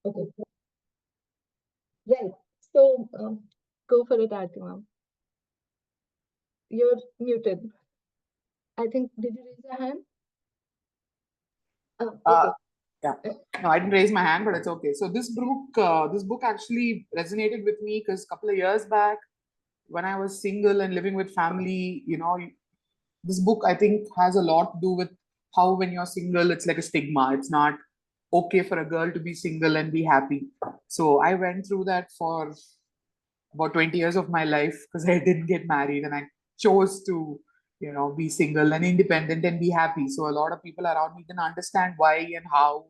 Okay. Right. So go for it, Artima. You're muted. I think, did you raise your hand? Oh, Uh, okay. yeah. No, I didn't raise my hand, but it's okay. So this book actually resonated with me because a couple of years back, when I was single and living with family, this book I think has a lot to do with how when you're single, it's like a stigma. It's not okay for a girl to be single and be happy. So I went through that for about 20 years of my life because I didn't get married and I chose to, be single and independent and be happy. So a lot of people around me didn't understand why and how,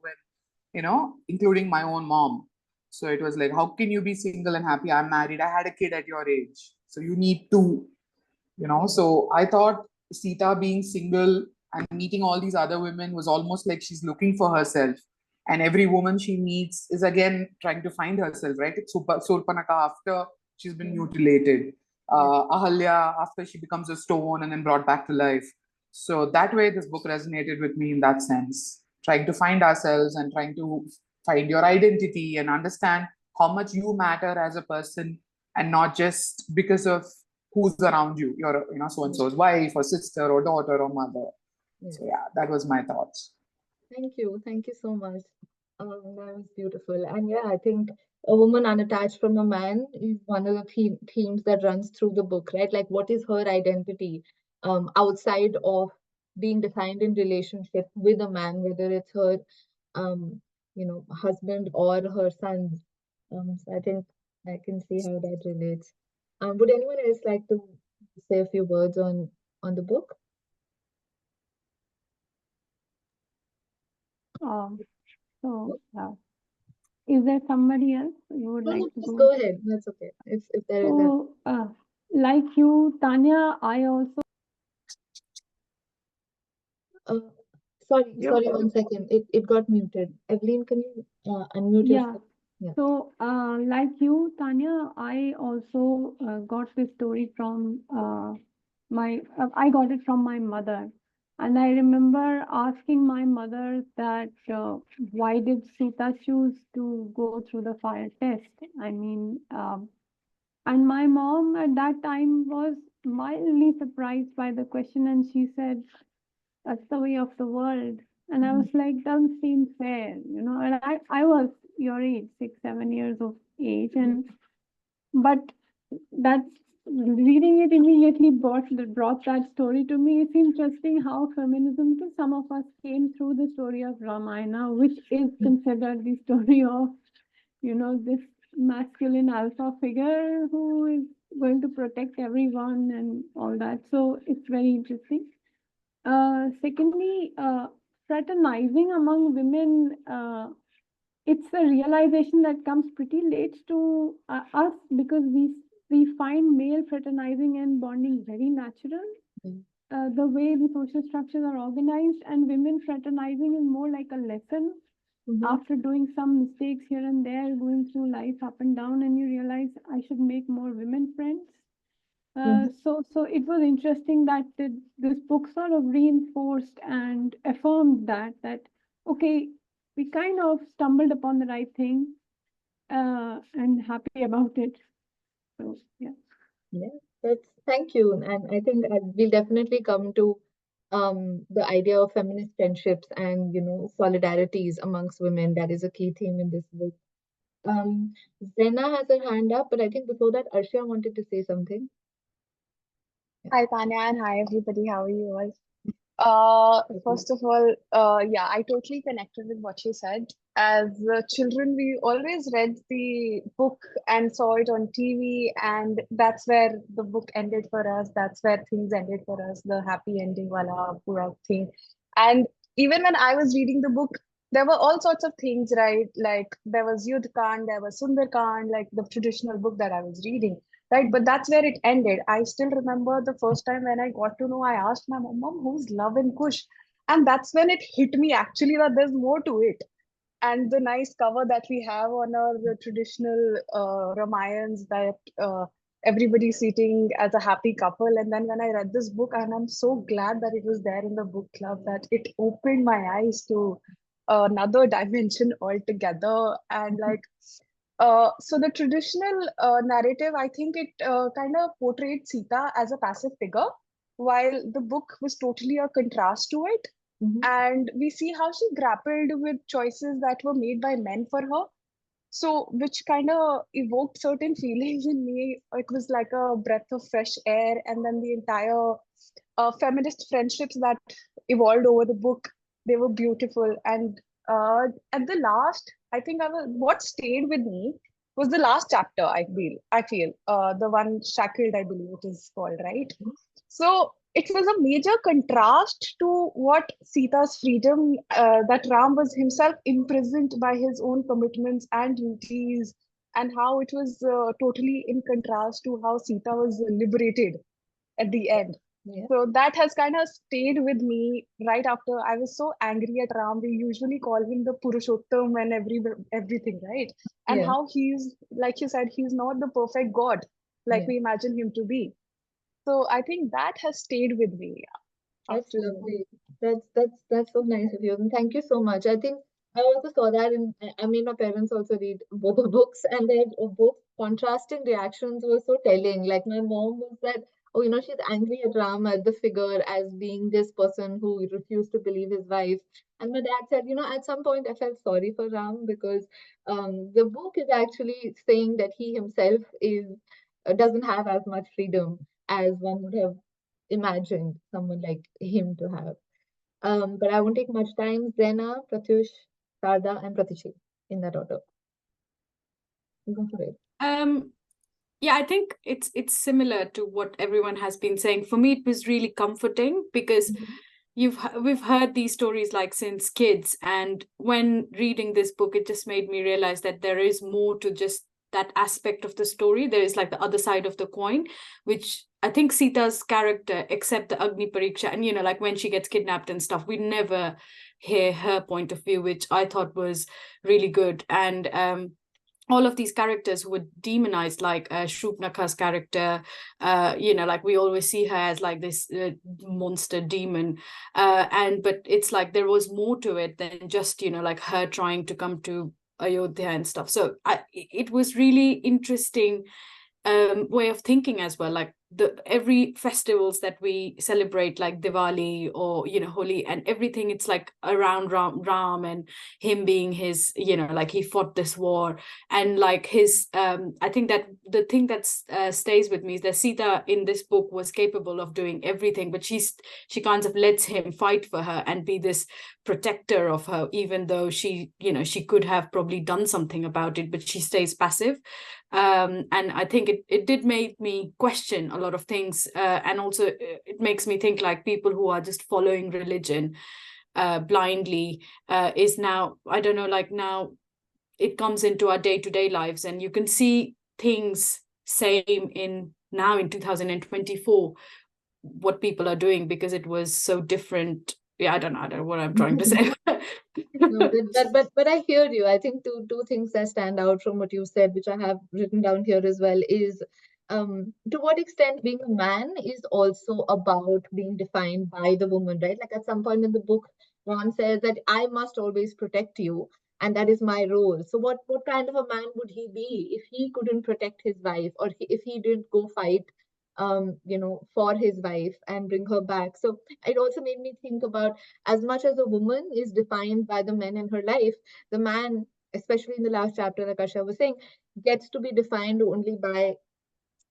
and, including my own mom. So it was like, how can you be single and happy? I'm married. I had a kid at your age. So you need to, So I thought Sita being single and meeting all these other women was almost like she's looking for herself. And every woman she meets is again trying to find herself, right? It's Surpanaka after she's been mutilated, Yeah. Ahalya after she becomes a stone and then brought back to life. So that way, this book resonated with me in that sense, trying to find ourselves and trying to find your identity and understand how much you matter as a person and not just because of who's around you. You're, so and so's wife or sister or daughter or mother. Yeah. So yeah, that was my thoughts. Thank you. Thank you so much. That was beautiful. And yeah, I think a woman unattached from a man is one of the themes that runs through the book, right? Like, what is her identity outside of being defined in relationship with a man, whether it's her, husband or her son. So I think I can see how that relates. Would anyone else like to say a few words on the book? Um, is there somebody else you would No, like no, to just go? go ahead. That's okay. If there is a So, like you, Tanya, I also. Uh, sorry, Yep. sorry, 1 second. It got muted. Evelyn, can you unmute Yeah. yourself? Yeah. So, like you, Tanya, I also got this story from I got it from my mother. And I remember asking my mother that why did Sita choose to go through the fire test? I mean, and my mom at that time was mildly surprised by the question, and she said, that's the way of the world. And I was like, doesn't seem fair, And I was your age, 6, 7 years of age, and but that reading it immediately brought that story to me. It's interesting how feminism to some of us came through the story of Ramayana, which is considered the story of, this masculine alpha figure who is going to protect everyone and all that. So it's very interesting. Secondly, fraternizing among women, it's a realization that comes pretty late to us because we find male fraternizing and bonding very natural. The way the social structures are organized, and women fraternizing is more like a lesson after doing some mistakes here and there, going through life up and down, and you realize I should make more women friends. So it was interesting that this book sort of reinforced and affirmed that okay, we kind of stumbled upon the right thing, and happy about it. So yeah. Yeah, thank you. And I think we'll definitely come to the idea of feminist friendships and solidarities amongst women. That is a key theme in this book. Zena has her hand up, but I think before that, Arshia wanted to say something. Hi Tanya and hi everybody. How are you all? Okay. First of all, yeah, I totally connected with what you said. As children, we always read the book and saw it on TV, and that's where the book ended for us. That's where things ended for us, the happy ending, wala pura thing. And even when I was reading the book, there were all sorts of things, right? Like there was Yudh Kand, there was Sundar Kand, like the traditional book that I was reading, right? But that's where it ended. I still remember the first time when I got to know, I asked my mom, who's Love and Kush? And that's when it hit me actually that there's more to it. And the nice cover that we have on our traditional Ramayans, that everybody's sitting as a happy couple. And then when I read this book, and I'm so glad that it was there in the book club, that it opened my eyes to another dimension altogether. And like, so the traditional narrative, I think it kind of portrayed Sita as a passive figure, while the book was totally a contrast to it. And we see how she grappled with choices that were made by men for her. So, which kind of evoked certain feelings in me. It was like a breath of fresh air, and then the entire feminist friendships that evolved over the book, they were beautiful. And at the last, I think what stayed with me was the last chapter. I feel the one Shackled, I believe it is called, right? So it was a major contrast to what Sita's freedom, that Ram was himself imprisoned by his own commitments and duties, and how it was totally in contrast to how Sita was liberated at the end. Yeah. So that has kind of stayed with me right after. I was so angry at Ram. We usually call him the Purushottam and everything, right? And Yeah. how he's, like you said, he's not the perfect God like Yeah. we imagine him to be. So I think that has stayed with me That's after. lovely. That's so nice of you. And thank you so much. I think I also saw that I mean, my parents also read both the books, and their both contrasting reactions were so telling. Like my mom was that, oh, she's angry at Ram as the figure, as being this person who refused to believe his wife. And my dad said, at some point I felt sorry for Ram because the book is actually saying that he himself doesn't have as much freedom as one would have imagined someone like him to have. But I won't take much time. Zena, Pratyush, Sarda, and Pratishi in that order. Go for it. Yeah, I think it's similar to what everyone has been saying. For me, it was really comforting because we've heard these stories like since kids, and when reading this book, it just made me realize that there is more to just that aspect of the story. There is like the other side of the coin, which I think Sita's character, except the Agni Pariksha, and like when she gets kidnapped and stuff, we never hear her point of view, which I thought was really good. And all of these characters who were demonized, like Shubnaka's character, like we always see her as like this monster demon, but it's like there was more to it than just like her trying to come to Ayodhya and stuff. So it was really interesting way of thinking as well. Like every festivals that we celebrate, like Diwali or Holi and everything, it's like around Ram and him being his, like he fought this war, and like his I think that the thing that stays with me is that Sita in this book was capable of doing everything, but she kind of lets him fight for her and be this protector of her, even though she could have probably done something about it, but she stays passive. And I think it did make me question a lot of things, and also it makes me think like people who are just following religion blindly is now, I don't know, like now it comes into our day-to-day lives, and you can see things same in 2024 what people are doing, because it was so different. Yeah, I don't know what I'm trying to say. No, but I hear you. I think two things that stand out from what you said, which I have written down here as well, is to what extent being a man is also about being defined by the woman, right? Like at some point in the book, Ron says that I must always protect you, and that is my role. So what kind of a man would he be if he couldn't protect his wife, or if he didn't go fight for his wife and bring her back? So it also made me think about, as much as a woman is defined by the men in her life, the man, especially in the last chapter, like Asha was saying, gets to be defined only by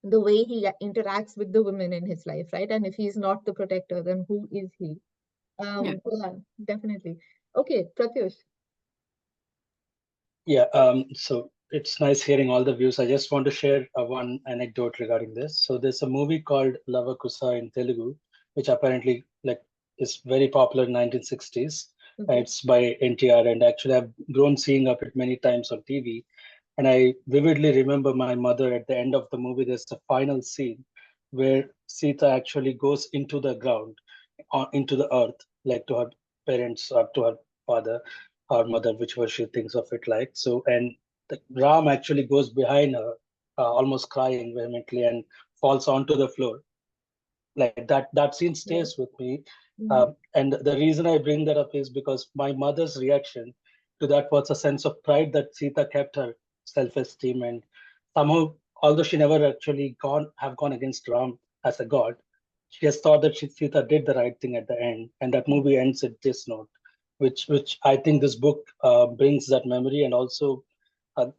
the way he interacts with the women in his life, right? And if he's not the protector, then who is he? Yeah, definitely. Okay, Pratyush. Yeah, so it's nice hearing all the views. I just want to share one anecdote regarding this. So there's a movie called Lavakusa in Telugu, which apparently is very popular in 1960s. It's by NTR, and actually I've grown seeing up it many times on TV. And I vividly remember my mother at the end of the movie. There's a final scene where Sita actually goes into the ground, into the earth, like to her parents or to her father or mother, whichever she thinks of it like. So, and Ram actually goes behind her, almost crying vehemently, and falls onto the floor. Like that scene stays with me. And the reason I bring that up is because my mother's reaction to that was a sense of pride that Sita kept her self-esteem, and somehow, although she never actually gone against Ram as a god, she has thought that Sita did the right thing at the end, and that movie ends at this note, which I think this book brings that memory, and also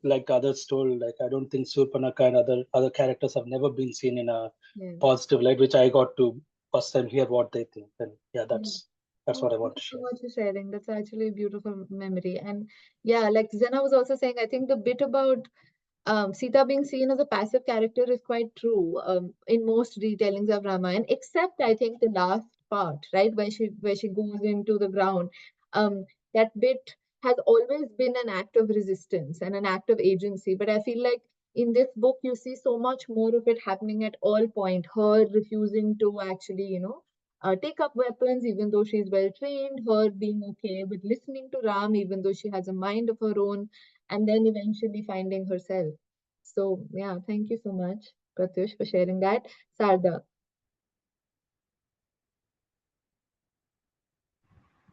like others told, like I don't think Surpanaka and other characters have never been seen in a positive light, which I got to first time hear what they think. And yeah, that's Oh, what I thank want to you so share. much for sharing. That's actually a beautiful memory. And yeah, like Zena was also saying, I think the bit about Sita being seen as a passive character is quite true in most retellings of Ramayana, except I think the last part, right, where she goes into the ground. Um, that bit has always been an act of resistance and an act of agency, but I feel like in this book you see so much more of it happening at all point. Her refusing to actually, take up weapons even though she's well trained. Her being okay with listening to Ram even though she has a mind of her own, and then eventually finding herself. So yeah, thank you so much, Pratyush, for sharing that. Sarda.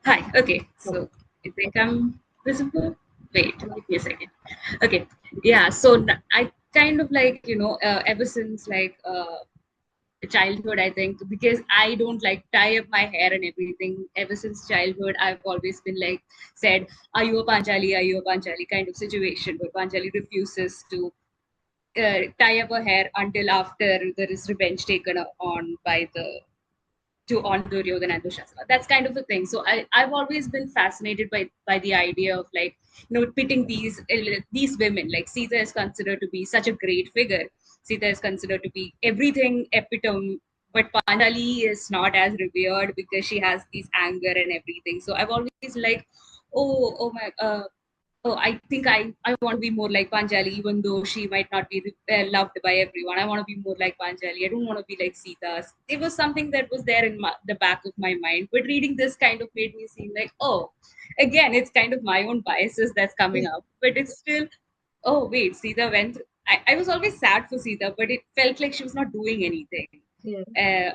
Hi. Okay. Oh, So I think I'm visible. Wait, give me a second. Okay. Yeah. So I kind of like, ever since like childhood, I think, because I don't like tie up my hair and everything. Ever since childhood, I've always been like said, "Are you a Panchali? Are you a Panchali?" kind of situation where Panchali refuses to tie up her hair until after there is revenge taken on by the on Duryodhana and Dushasana. That's kind of a thing. So I've always been fascinated by the idea of like, pitting these women. Like Sita is considered to be such a great figure. Sita is considered to be everything epitome, but Panchali is not as revered because she has these anger and everything. So I've always like, oh my, oh, I think I want to be more like Panchali, even though she might not be loved by everyone. I want to be more like Panchali. I don't want to be like Sita. It was something that was there in the back of my mind. But reading this kind of made me seem like, oh, again, it's kind of my own biases that's coming up. But it's still, oh, wait, Sita went. I was always sad for Sita, but it felt like she was not doing anything. yeah,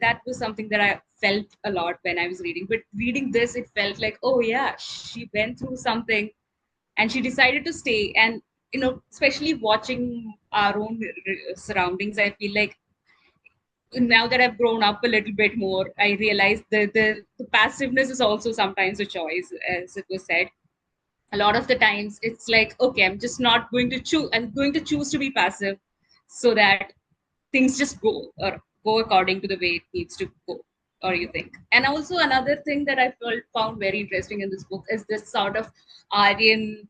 That was something that I felt a lot when I was reading. But reading this, it felt like, oh, yeah, she went through something and she decided to stay. And especially watching our own surroundings, I feel like now that I've grown up a little bit more, I realize the passiveness is also sometimes a choice, as it was said. A lot of the times it's like, okay, I'm going to choose to be passive so that things just go according to the way it needs to go. Or you think? And also another thing that I found very interesting in this book is this sort of Aryan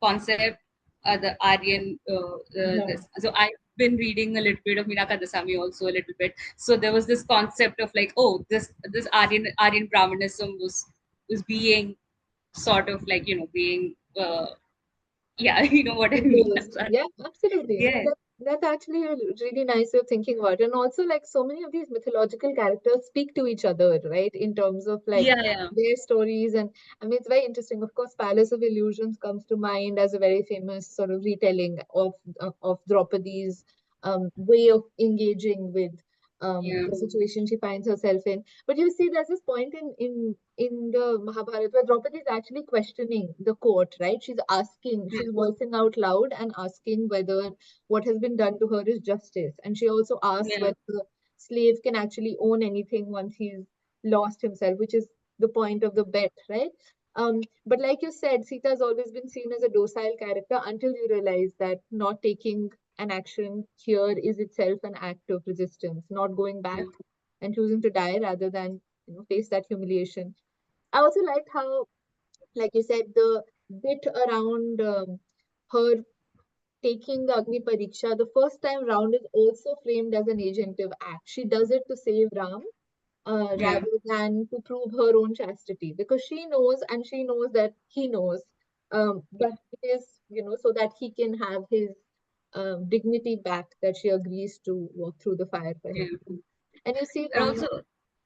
concept, the Aryan yeah, this. So I've been reading a little bit of Minaka Dasami also a little bit. So there was this concept of like, oh, this Aryan Brahmanism was being sort of like, being yeah, you know what I mean. I'm imposed. sorry. Yeah, absolutely. No, Yeah, that's actually a really nice way of thinking about it. And also, like so many of these mythological characters speak to each other, right? In terms of like yeah, yeah, their stories. And I mean, it's very interesting. Of course, Palace of Illusions comes to mind as a very famous sort of retelling of Draupadi's way of engaging with yeah, the situation she finds herself in. But you see, there's this point in the Mahabharata where Draupadi is actually questioning the court, right? She's voicing out loud and asking whether what has been done to her is justice. And she also asks yeah, whether the slave can actually own anything once he's lost himself, which is the point of the bet, right? But like you said, Sita has always been seen as a docile character until you realize that not taking an action here is itself an act of resistance, not going yeah, back and choosing to die rather than face that humiliation. I also liked how, like you said, the bit around her taking the Agni Pariksha the first time round is also framed as an agentive act. She does it to save Ram yeah, rather than to prove her own chastity because she knows and she knows that he knows. But it is, so that he can have his dignity back that she agrees to walk through the fire for him. yeah. And you see And Ram also,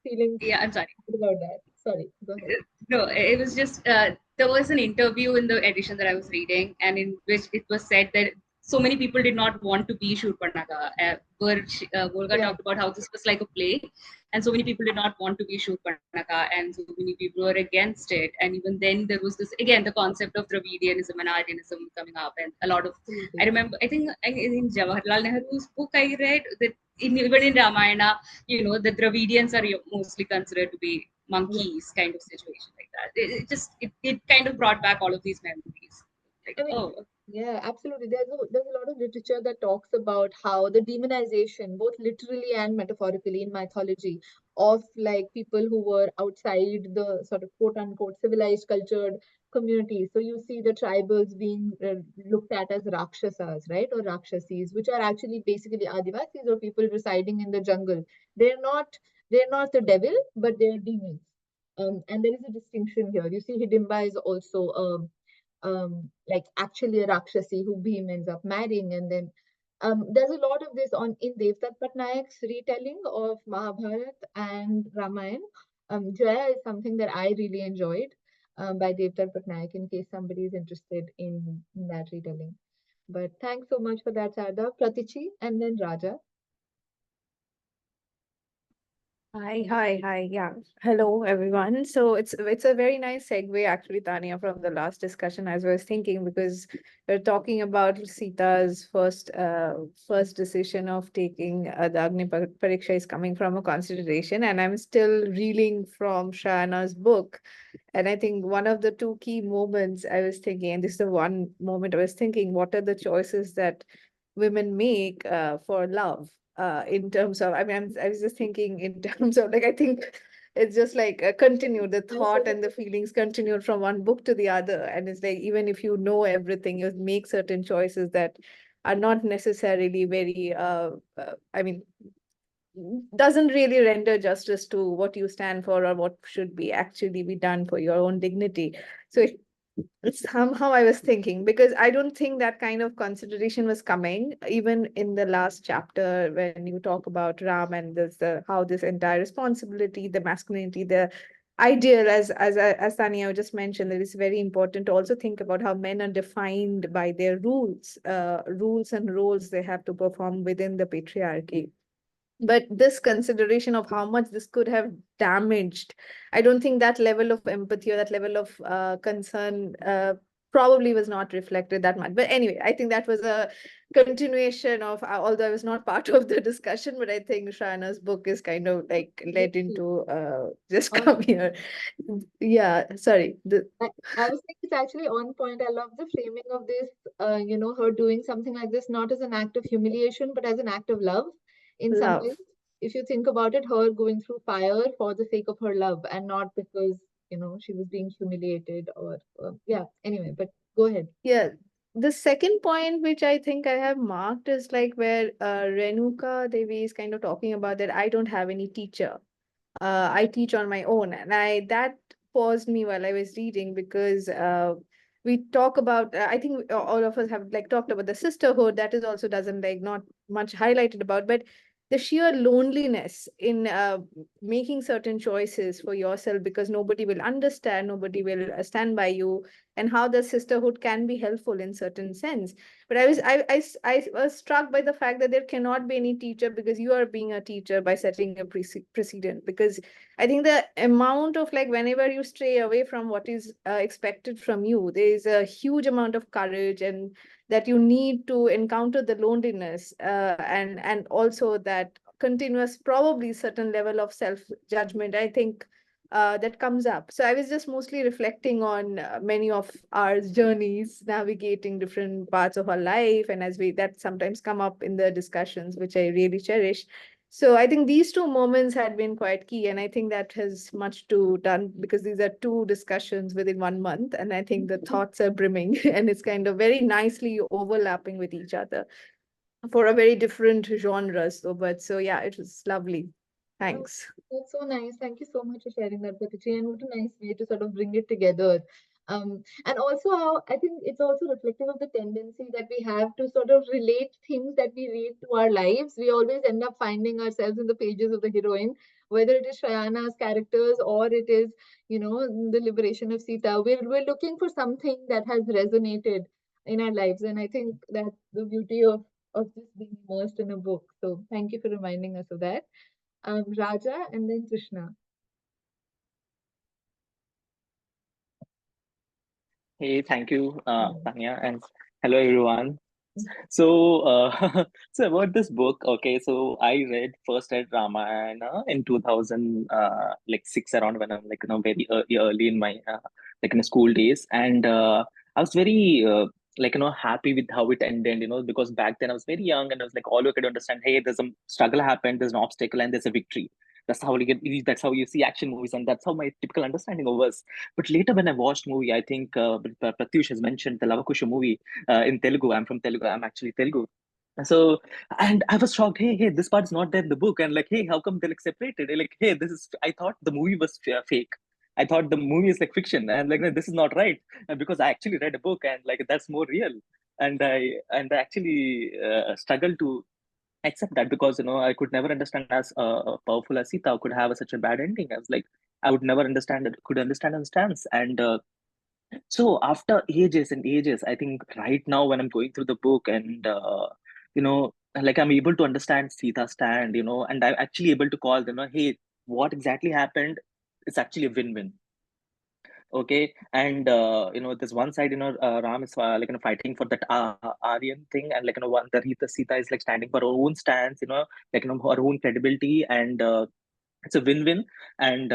feeling yeah, I'm sorry. good about that. Sorry, go ahead. No, it was just there was an interview in the edition that I was reading, and in which it was said that so many people did not want to be Shurpanakha. Volga Yeah. talked about how this was like a play, and so many people did not want to be Shurpanakha, and so many people were against it. And even then, there was this again the concept of Dravidianism and Aryanism coming up, and a lot of. I Absolutely. remember, I think in Jawaharlal Nehru's book, I read that even in Ramayana, the Dravidians are mostly considered to be Yeah. monkeys, kind of situation like that. It kind of brought back all of these memories. Like, I mean, oh, yeah, absolutely. There's a lot of literature that talks about how the demonization, both literally and metaphorically in mythology, of like people who were outside the sort of quote unquote civilized, cultured community. So you see the tribals being looked at as rakshasas, right, or rakshasis, which are actually basically Adivasis or people residing in the jungle. They're not they're not the devil, but they're demons. And there is a distinction here. You see, Hidimba is also like actually a Rakshasi who Bhim ends up marrying. And then there's a lot of this on in Devdutt Patnaik's retelling of Mahabharat and Ramayana. Jaya is something that I really enjoyed by Devdutt Patnaik in case somebody is interested in that retelling. But thanks so much for that, Sarda. Pratichi and then Raja. Hi. Yeah. Hello, everyone. So it's a very nice segue, actually, Tanya, from the last discussion. As I was thinking, because we're talking about Sita's first decision of taking the Pariksha is coming from a consideration, and I'm still reeling from Shana's book. And I think one of the two key moments I was thinking, and this is the one moment I was thinking, what are the choices that women make for love? In terms of, I mean, I was just thinking in terms of like, I think it's just like continued, the thought and the feelings continued from one book to the other. And it's like, even if you know everything, you make certain choices that are not necessarily very, I mean, doesn't really render justice to what you stand for or what should be actually be done for your own dignity. So somehow I was thinking, because I don't think that kind of consideration was coming even in the last chapter when you talk about Ram and this how this entire responsibility, the masculinity, the ideal, as Tanya just mentioned, that it's very important to also think about how men are defined by their rules and roles they have to perform within the patriarchy. But this consideration of how much this could have damaged, I don't think that level of empathy or that level of concern probably was not reflected that much. But anyway, I think that was a continuation of, although I was not part of the discussion, but I think Shana's book is kind of like led into just come here. Yeah, sorry. I was thinking it's actually on point. I love the framing of this, her doing something like this, not as an act of humiliation, but as an act of love in some Love. ways. If you think about it, her going through fire for the sake of her love and not because, she was being humiliated yeah, anyway, but go ahead. Yeah. The second point, which I think I have marked, is like where Renuka Devi is kind of talking about that I don't have any teacher. I teach on my own. And that paused me while I was reading, because we talk about, I think all of us have like talked about the sisterhood, that is also doesn't like not much highlighted about, but the sheer loneliness in making certain choices for yourself because nobody will understand, nobody will stand by you, and how the sisterhood can be helpful in certain sense. But I was struck by the fact that there cannot be any teacher because you are being a teacher by setting a precedent. Because I think the amount of like whenever you stray away from what is expected from you, there is a huge amount of courage, and that you need to encounter the loneliness and also that continuous probably certain level of self judgment. I think that comes up. So I was just mostly reflecting on many of our journeys, navigating different parts of our life, and as we that sometimes come up in the discussions, which I really cherish. So I think these two moments had been quite key, and I think that has much to done because these are two discussions within 1 month, and I think the thoughts are brimming, and it's kind of very nicely overlapping with each other for a very different genres. So yeah, it was lovely. Oh, Thanks. that's so nice. Thank you so much for sharing that, Pratichi. And what a nice way to sort of bring it together. And also how I think it's also reflective of the tendency that we have to sort of relate things that we read to our lives. We always end up finding ourselves in the pages of the heroine, whether it is Shayana's characters or it is, the liberation of Sita. We're looking for something that has resonated in our lives. And I think that's the beauty of just being immersed in a book. So thank you for reminding us of that. Raja and then Krishna. Hey, thank you, Tanya, and hello everyone. So, so about this book, okay. So I read Ramayana in 2000, like six around when I'm like very early in my like in the school days, and I was very like happy with how it ended, because back then I was very young and I was like all you could understand. Hey, there's a struggle happened, there's an obstacle, and there's a victory. That's how you get. That's how you see action movies, and that's how my typical understanding was. But later, when I watched movie, I think Pratyush has mentioned the Lavakusha movie in Telugu. I'm from Telugu. I'm actually Telugu. So, and I was shocked. Hey, this part's not there in the book. And like, hey, how come they're like separated? Like, hey, this is. I thought the movie was fake. I thought the movie is like fiction, and like, no, this is not right. And because I actually read a book, and like that's more real. And I actually struggled to accept that, because I could never understand as powerful as Sita could have such a bad ending. I was like, I would never understand it. Could understand her stance. And so after ages and ages, I think right now when I'm going through the book and like I'm able to understand Sita's stand, and I'm actually able to call, hey, what exactly happened? It's actually a win-win. Okay, and there's one side, Ram is like fighting for that Aryan thing, and like one the Sita is like standing for her own stance, like her own credibility, and it's a win-win. And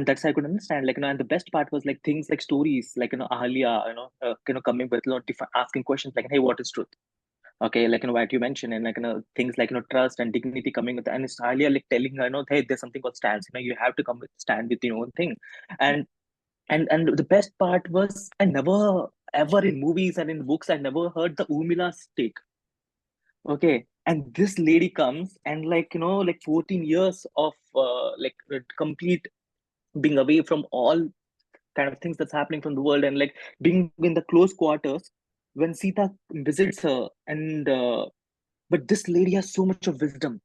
that's I could understand, like and the best part was like things like stories like Ahalya, coming with asking questions like, hey, what is truth? Okay, like what you mentioned, and like things like trust and dignity coming with, and it's Ahalya like telling her, hey, there's something called stance, you have to come with stand with your own thing. And and and the best part was I never ever in movies and in books I never heard the Urmila's take. Okay, and this lady comes and like 14 years of like complete being away from all kind of things that's happening from the world, and like being in the close quarters when Sita visits her, and but this lady has so much of wisdom.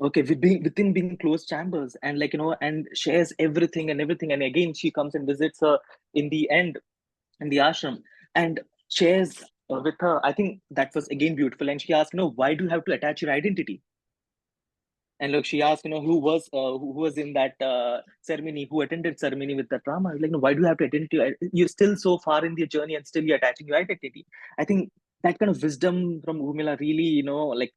Okay, within being closed chambers, and like and shares everything and everything, and again she comes and visits her in the end in the ashram, and shares with her. I think that was again beautiful, and she asked, why do you have to attach your identity? And look, she asked, who was in that ceremony, who attended ceremony with that drama. Like, no, why do you have to identify? You're still so far in the journey, and still you're attaching your identity. I think that kind of wisdom from Urmila really, like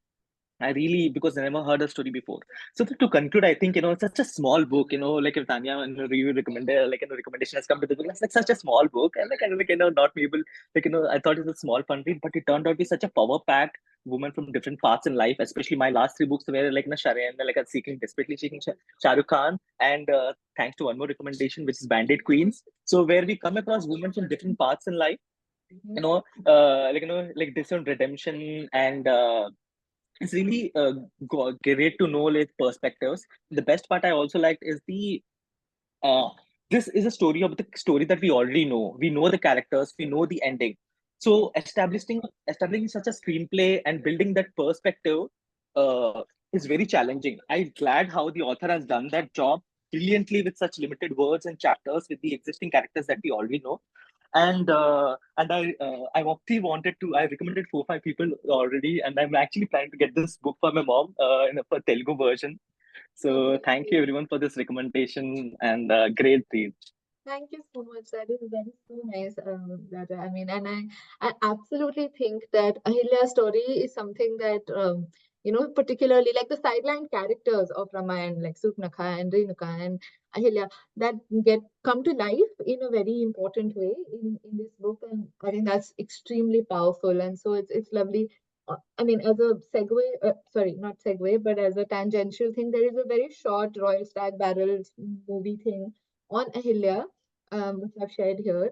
I really, because I never heard a story before. So to conclude, I think, it's such a small book, like if Tanya and review recommended, like, recommendation has come to the book, it's like such a small book. And like, I like, not be able, like, I thought it was a small fun read, but it turned out to be such a power packed woman from different parts in life, especially my last three books were like, Sharian, like, desperately seeking Shah Rukh Khan. And thanks to one more recommendation, which is Bandit Queens. So where we come across women from different parts in life, like different redemption, and it's really great to know like perspectives. The best part I also liked is the uh, this is a story of the story that we already know. We know the characters, we know the ending. So establishing such a screenplay and building that perspective is very challenging. I'm glad how the author has done that job brilliantly with such limited words and chapters with the existing characters that we already know. And I actually wanted to, I recommended 4 or 5 people already, and I'm actually planning to get this book for my mom in a for Telugu version. So thank you everyone for this recommendation, and great read. Thank you so much. That is so nice, Raja. I mean, and I absolutely think that Ahilya's story is something that particularly like the sideline characters of Ramayana, like Supnakha and Renuka and Ahilya, that come to life in a very important way in this book, and I think that's extremely powerful. And so it's lovely. I mean, as a segue, sorry, not segue, but as a tangential thing, there is a very short Royal Stag Barrels movie thing on Ahilya, which I've shared here.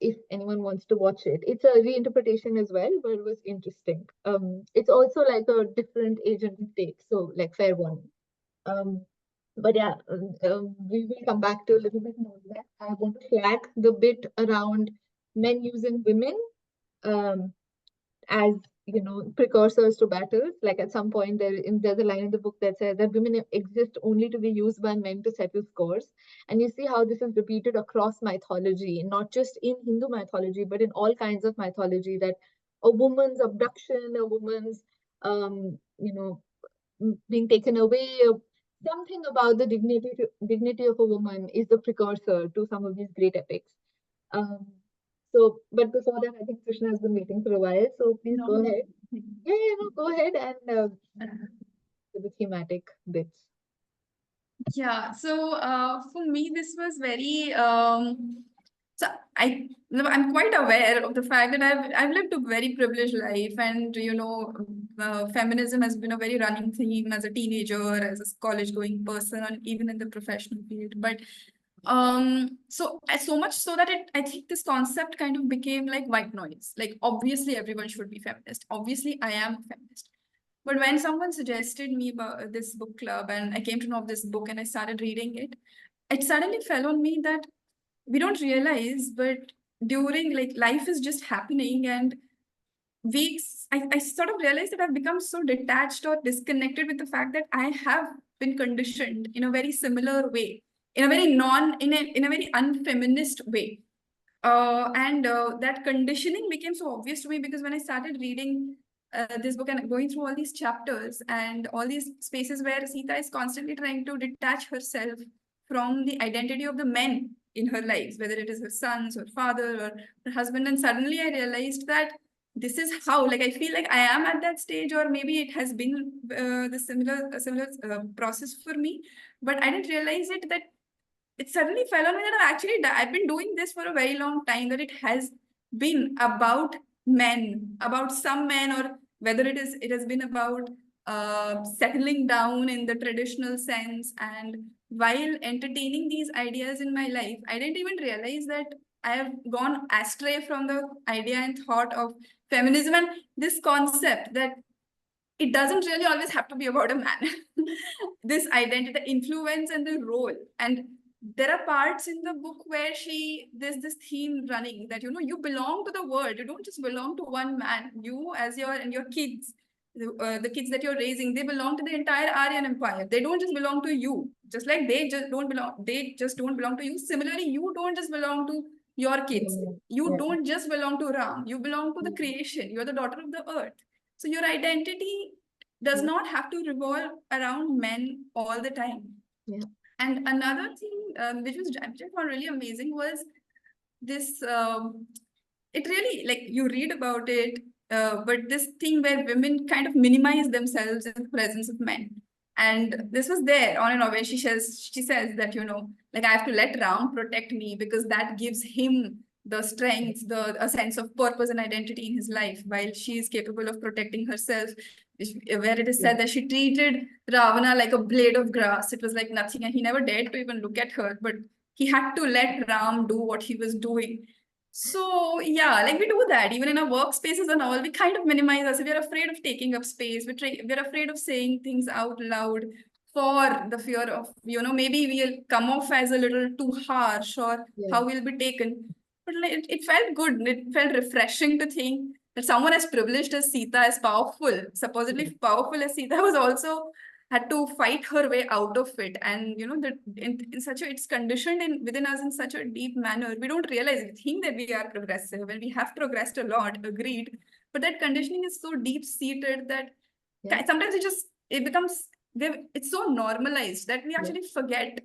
If anyone wants to watch it, it's a reinterpretation as well, but it was interesting. It's also like a different agent take, so like fair warning. But yeah, we will come back to a little bit more of that. I want to flag the bit around men using women as precursors to battles. Like at some point there's a line in the book that says that women exist only to be used by men to settle scores. And you see how this is repeated across mythology, not just in Hindu mythology, but in all kinds of mythology, that a woman's abduction, a woman's being taken away, something about the dignity of a woman is the precursor to some of these great epics. But before that, I think Krishna has been waiting for a while, so please go ahead. Yeah, no, go ahead and the thematic bits. Yeah, so for me, this was very so I'm quite aware of the fact that I've lived a very privileged life, and feminism has been a very running theme as a teenager, as a college going person, and even in the professional field. But so much so that I think this concept kind of became like white noise. Like obviously everyone should be feminist. Obviously I am a feminist. But when someone suggested me about this book club and I came to know of this book and I started reading it, it suddenly fell on me that we don't realize, but during like life is just happening, and I sort of realized that I've become so detached or disconnected with the fact that I have been conditioned in a very similar way, in a very very unfeminist way. And that conditioning became so obvious to me because when I started reading this book and going through all these chapters and all these spaces where Sita is constantly trying to detach herself from the identity of the men in her lives, whether it is her sons, her father, or her husband. And suddenly I realized that this is how, like, I feel like I am at that stage, or maybe it has been the similar process for me, but I didn't realize it that it suddenly fell on me that I've been doing this for a very long time, that it has been about men, about some men, or whether it has been about settling down in the traditional sense. And while entertaining these ideas in my life, I didn't even realize that I have gone astray from the idea and thought of feminism and this concept that it doesn't really always have to be about a man. This identity, the influence and the role. And there are parts in the book where there's this theme running that, you belong to the world. You don't just belong to one man. You as your kids, the kids that you're raising, they belong to the entire Aryan Empire. They don't just belong to you. Just like they just don't belong to you. Similarly, you don't just belong to your kids. You don't just belong to Ram. You belong to the creation. You're the daughter of the earth. So your identity does not have to revolve around men all the time. Yeah. And another thing which I found really amazing was this, it really, like, you read about it, but this thing where women kind of minimize themselves in the presence of men. And this was there on and off when she says that, like, I have to let Ram protect me because that gives him the strength, a sense of purpose and identity in his life, while she is capable of protecting herself, where it is said that she treated Ravana like a blade of grass. It was like nothing, and he never dared to even look at her, but he had to let Ram do what he was doing. So yeah, like we do that even in our workspaces and all. We kind of minimize us. We're afraid of taking up space. We're afraid of saying things out loud for the fear of, maybe we'll come off as a little too harsh, or how we'll be taken. But like, it felt good. It felt refreshing to think that someone as privileged as Sita, as powerful, supposedly powerful as Sita, was also had to fight her way out of it. And that in such a, it's conditioned within us in such a deep manner. We don't realize, we think that we are progressive, and we have progressed a lot, agreed, but that conditioning is so deep seated that sometimes it becomes, it's so normalized that we actually forget.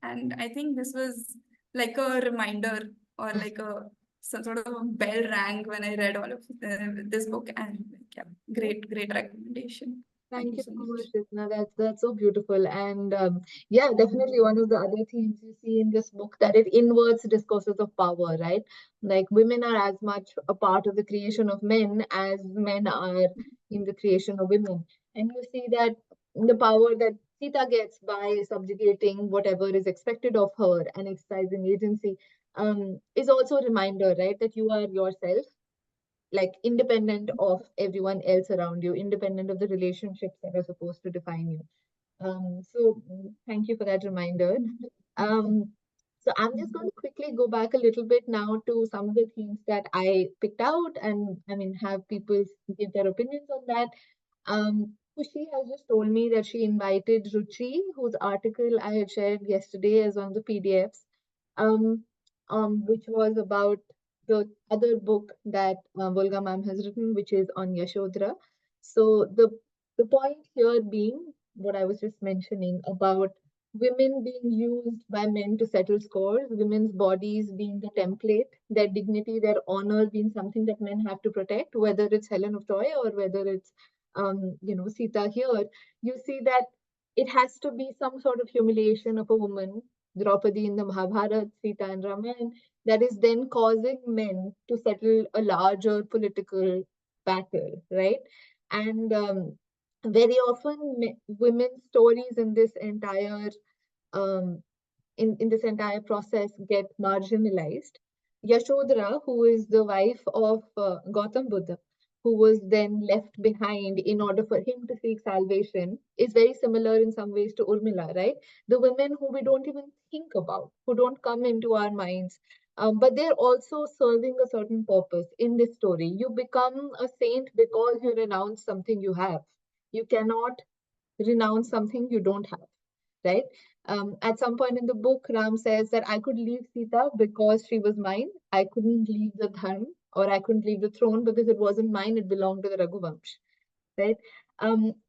And I think this was like a reminder, or like some sort of a bell rang when I read all of this book. And great recommendation. Thank you so much, Ripna. That's so beautiful. And yeah, definitely one of the other themes you see in this book, that it inverts discourses of power, right? Like women are as much a part of the creation of men as men are in the creation of women. And you see that the power that Sita gets by subjugating whatever is expected of her and exercising agency is also a reminder, right? That you are yourself, like independent of everyone else around you, independent of the relationships that are supposed to define you. So thank you for that reminder. So I'm just going to quickly go back a little bit now to some of the themes that I picked out, and I mean, have people give their opinions on that. Kushi has just told me that she invited Ruchi, whose article I had shared yesterday as one of the PDFs, um, which was about the other book that Volga ma'am has written, which is on Yashodhara. So the point here being what I was just mentioning about women being used by men to settle scores, women's bodies being the template, their dignity, their honor being something that men have to protect, whether it's Helen of Troy or whether it's Sita here, you see that it has to be some sort of humiliation of a woman, Draupadi in the Mahabharata, Sita and Ramayana, that is then causing men to settle a larger political battle, right? And very often women's stories in this entire um, in this entire process get marginalized. Yashodhara, who is the wife of Gautam Buddha, who was then left behind in order for him to seek salvation, is very similar in some ways to Urmila, right? The women who we don't even think about, who don't come into our minds, but they're also serving a certain purpose in this story. You become a saint because you renounce something you have. You cannot renounce something you don't have, right? At some point in the book, Ram says that I could leave Sita because she was mine. I couldn't leave the dharma, or I couldn't leave the throne because it wasn't mine, it belonged to the Raghuvamsh, right?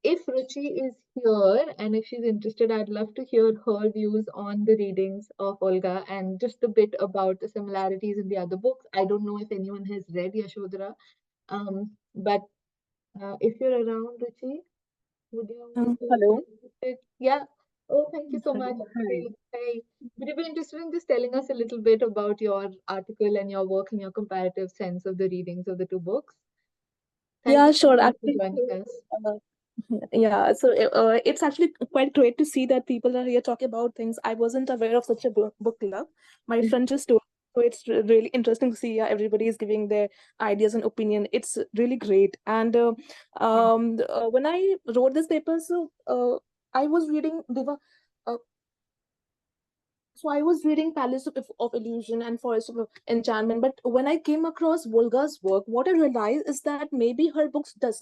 If Ruchi is here and if she's interested, I'd love to hear her views on the readings of Olga and just a bit about the similarities in the other books. I don't know if anyone has read Yashodhara, but if you're around, Ruchi, would you Hello. be interested? Yeah. Oh, thank you so much. Hello. Hey, hey. Would you be interested in just telling us a little bit about your article and your work and your comparative sense of the readings of the two books? Thank Yeah, you so sure. much for Actually, joining us. uh, yeah. So it's actually quite great to see that people are here talking about things. I wasn't aware of such a book club. My friend just told. So it's really interesting to see everybody is giving their ideas and opinion. It's really great. And when I wrote this paper, so I was reading. Uh, So I was reading Palace of Illusion and Forest of Enchantment, but when I came across Volga's work, what I realized is that maybe her books do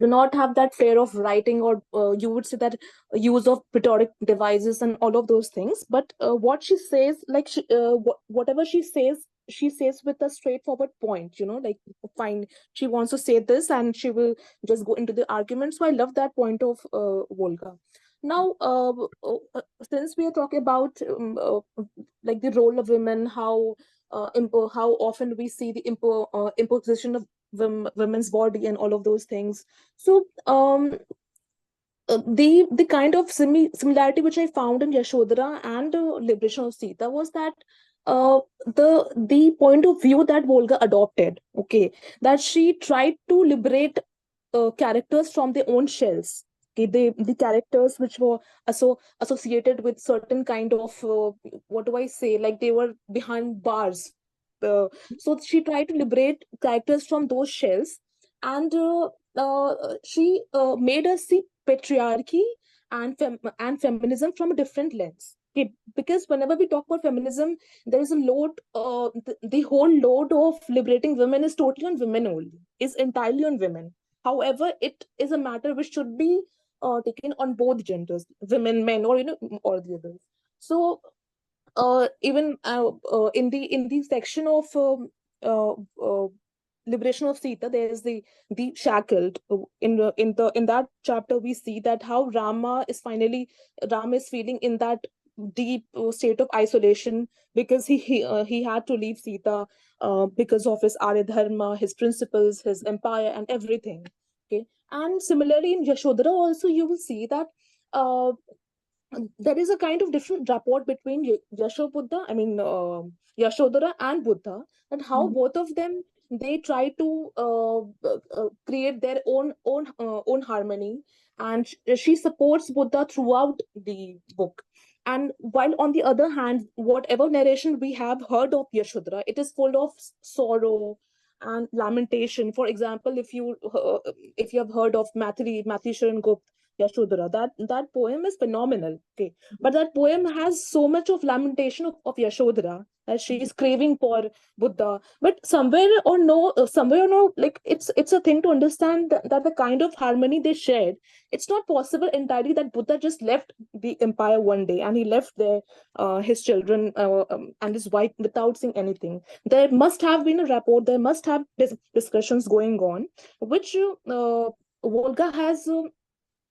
not have that fear of writing, or you would say that use of rhetoric devices and all of those things. But what she says, like whatever she says with a straightforward point. Like, fine, she wants to say this and she will just go into the argument. So I love that point of Volga. Now, since we are talking about like the role of women, how often we see the imposition of women's body and all of those things. So the kind of similarity which I found in Yashodhara and Liberation of Sita was that the point of view that Volga adopted, okay, that she tried to liberate characters from their own shells. Okay, the characters which were associated with certain kind of what do I say, like they were behind bars. So she tried to liberate characters from those shells, and she made us see patriarchy and feminism from a different lens. Okay, because whenever we talk about feminism, there is a load. The whole load of liberating women is totally on women only. Is entirely on women. However, it is a matter which should be taken on both genders, women, men, or all the others. So even in the section of uh, uh, liberation of Sita, there is the shackled. In that chapter, we see that how Rama is feeling in that deep state of isolation, because he had to leave Sita because of his Arya Dharma, his principles, his empire, and everything. Okay, and similarly in Yashodhara also you will see that. There is a kind of different rapport between Yashodhara and Buddha, and how both of them, they try to create their own harmony, and she supports Buddha throughout the book. And while on the other hand, whatever narration we have heard of Yashodhara, it is full of sorrow and lamentation. For example, if you have heard of Matri Sharan Gupta, Yashodhara. That poem is phenomenal. Okay, but that poem has so much of lamentation of Yashodhara, that she is craving for Buddha. But somewhere or no, like it's a thing to understand that the kind of harmony they shared, it's not possible entirely that Buddha just left the empire one day and he left his children and his wife without saying anything. There must have been a rapport. There must have discussions going on, which Volga has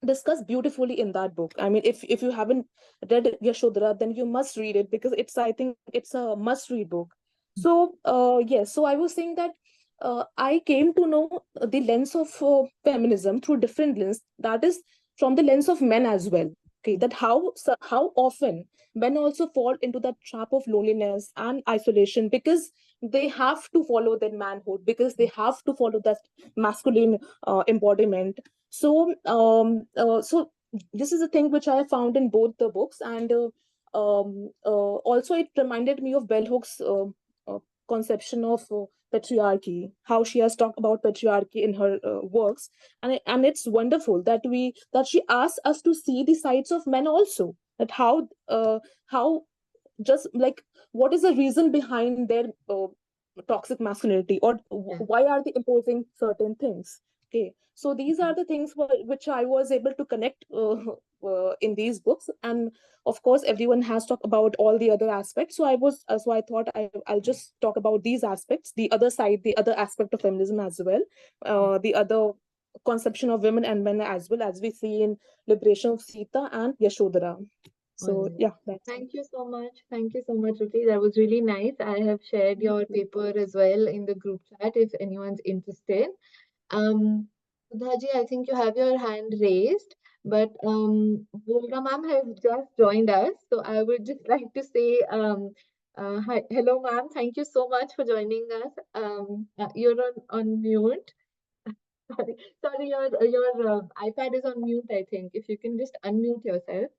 discussed beautifully in that book. I mean, if you haven't read Yashodhara, then you must read it, because I think it's a must read book. So yes, so I was saying that I came to know the lens of feminism through different lens, that is from the lens of men as well. Okay, that how often men also fall into that trap of loneliness and isolation, because they have to follow their manhood, because they have to follow that masculine embodiment. So this is a thing which I found in both the books. And also it reminded me of Bell Hooks uh, conception of patriarchy, how she has talked about patriarchy in her works. And it's wonderful that she asks us to see the sides of men also, that how just like, what is the reason behind their toxic masculinity, or why are they imposing certain things. Okay, so these are the things which I was able to connect in these books. And of course everyone has talked about all the other aspects, so I thought I'll just talk about these aspects, the other side, the other aspect of feminism as well, the other conception of women and men, as well as we see in Liberation of Sita and Yashodhara. So Alright. yeah, that's Thank you so much. Thank you so much, Ruti. That was really nice. I have shared your paper as well in the group chat if anyone's interested. Sudhaji, I think you have your hand raised, but Volga ma'am has just joined us, so I would just like to say hi, hello ma'am. Thank you so much for joining us. You're on mute. Sorry, sorry, your iPad is on mute, I think. If you can just unmute yourself.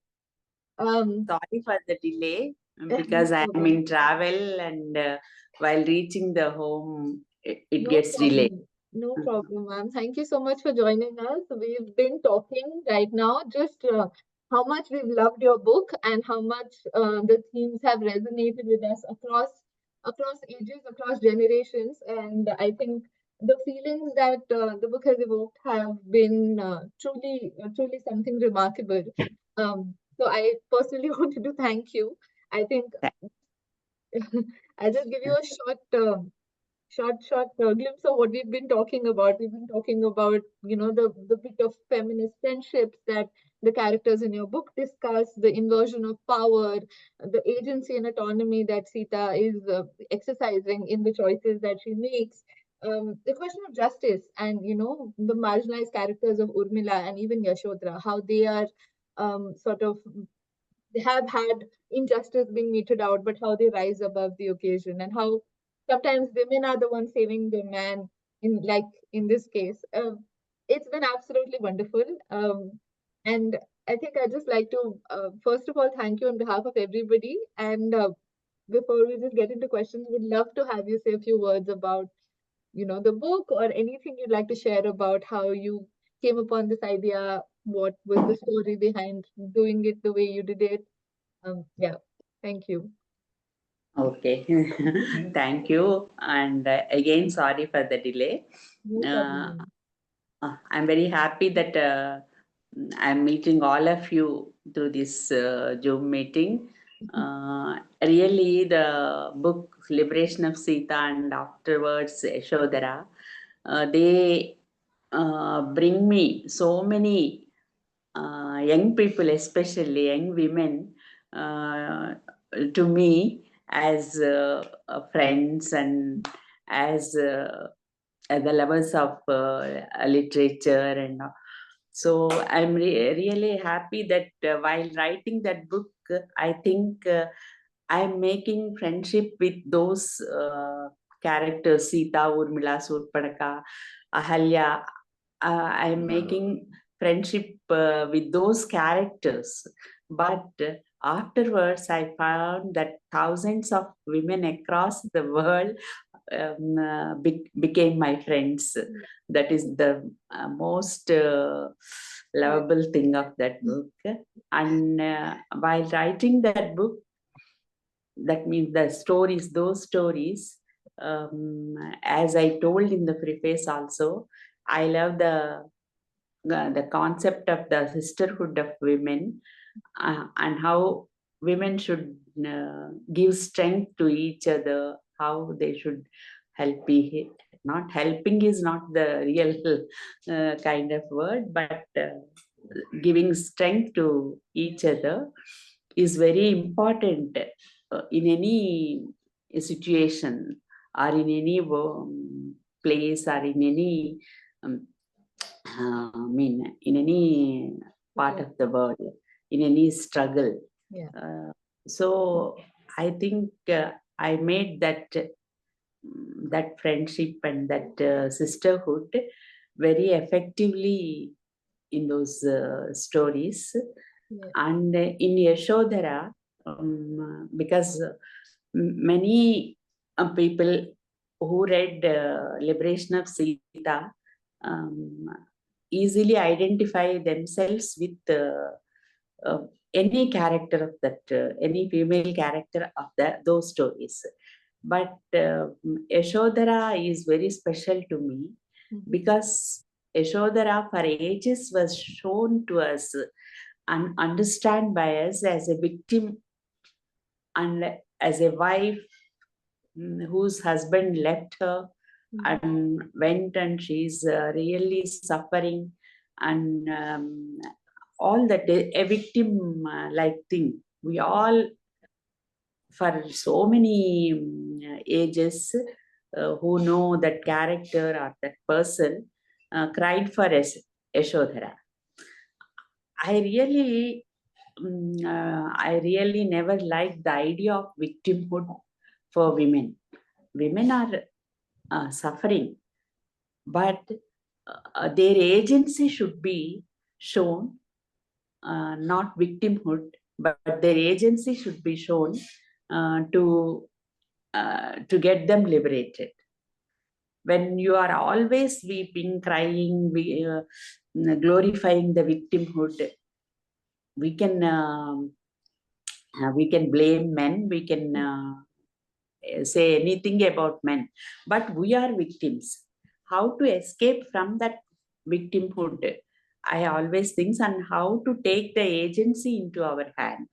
Sorry for the delay No because I am problem. in travel, and while reaching the home, it No gets delayed. problem. No problem, ma'am. Thank you so much for joining us. We've been talking right now just how much we've loved your book and how much the themes have resonated with us across ages, across generations. And I think the feelings that the book has evoked have been truly something remarkable. So I personally wanted to thank you. I think I'll just give you a short glimpse of what we've been talking about. We've been talking about, the bit of feminist friendships that the characters in your book discuss, the inversion of power, the agency and autonomy that Sita is exercising in the choices that she makes. The question of justice and, the marginalized characters of Urmila and even Yashodhara, how they are sort of they have had injustice being meted out, but how they rise above the occasion and how sometimes women are the ones saving the man in this case. It's been absolutely wonderful. And I think I'd just like to first of all thank you on behalf of everybody. And before we just get into questions, would love to have you say a few words about the book or anything you'd like to share about how you came upon this idea, what was the story behind doing it the way you did it. Yeah, thank you. Okay, thank you. And again, sorry for the delay. No problem. I'm very happy that I'm meeting all of you through this Zoom meeting. Really, the book Liberation of Sita and afterwards Yashodhara, they bring me so many young people, especially young women, to me as friends and as the lovers of literature. And so I'm really happy that while writing that book, I think I'm making friendship with those characters: Sita, Urmila, Surpanaka, Ahalya. I'm making friendship with those characters. But afterwards, I found that thousands of women across the world became my friends. That is the most lovable thing of that book. And while writing that book, that means the stories, those stories, as I told in the preface also, I love the concept of the sisterhood of women, and how women should give strength to each other, how they should help not helping is not the real kind of word, but giving strength to each other is very important in any situation, or in any place, or in any in any part of the world, in any struggle. So I think I made that friendship and that sisterhood very effectively in those stories. And in Yashodhara, because many people who read Liberation of Sita easily identify themselves with any character of that, any female character of those stories. But Yashodhara is very special to me because Yashodhara for ages was shown to us and understand by us as a victim and as a wife whose husband left her and went, and she's really suffering, and all that, a victim like thing. We all, for so many ages, who know that character or that person, cried for Yashodhara. I really never liked the idea of victimhood for women. Women are suffering, but their agency should be shown, not victimhood, but their agency should be shown to get them liberated. When you are always weeping, crying, glorifying the victimhood, we can blame men, we can say anything about men, but we are victims. How to escape from that victimhood, I always think, and how to take the agency into our hand.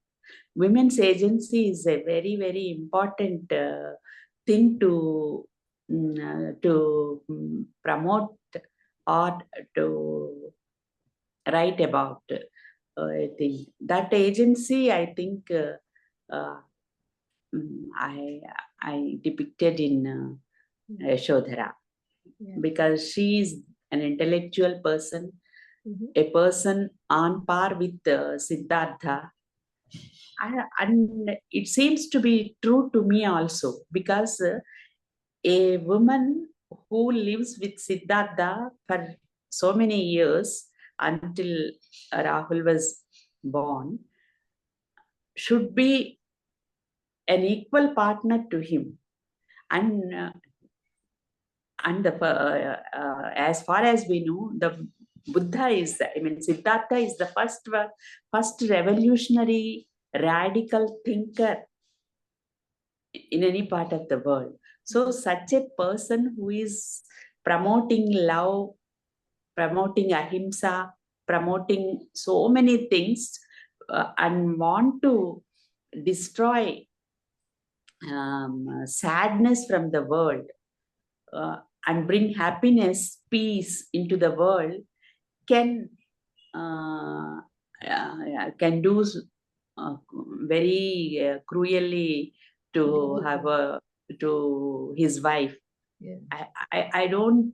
Women's agency is a very, very important thing to promote or to write about. I think that agency, I think I depicted in Yashodhara, because she is an intellectual person, a person on par with Siddhartha. And it seems to be true to me also, because a woman who lives with Siddhartha for so many years until Rahul was born should be an equal partner to him. And as far as we know, the Buddha is, Siddhartha is the first revolutionary radical thinker in any part of the world. So such a person who is promoting love, promoting ahimsa, promoting so many things, and want to destroy sadness from the world, and bring happiness, peace into the world, can do very cruelly to his wife. I don't,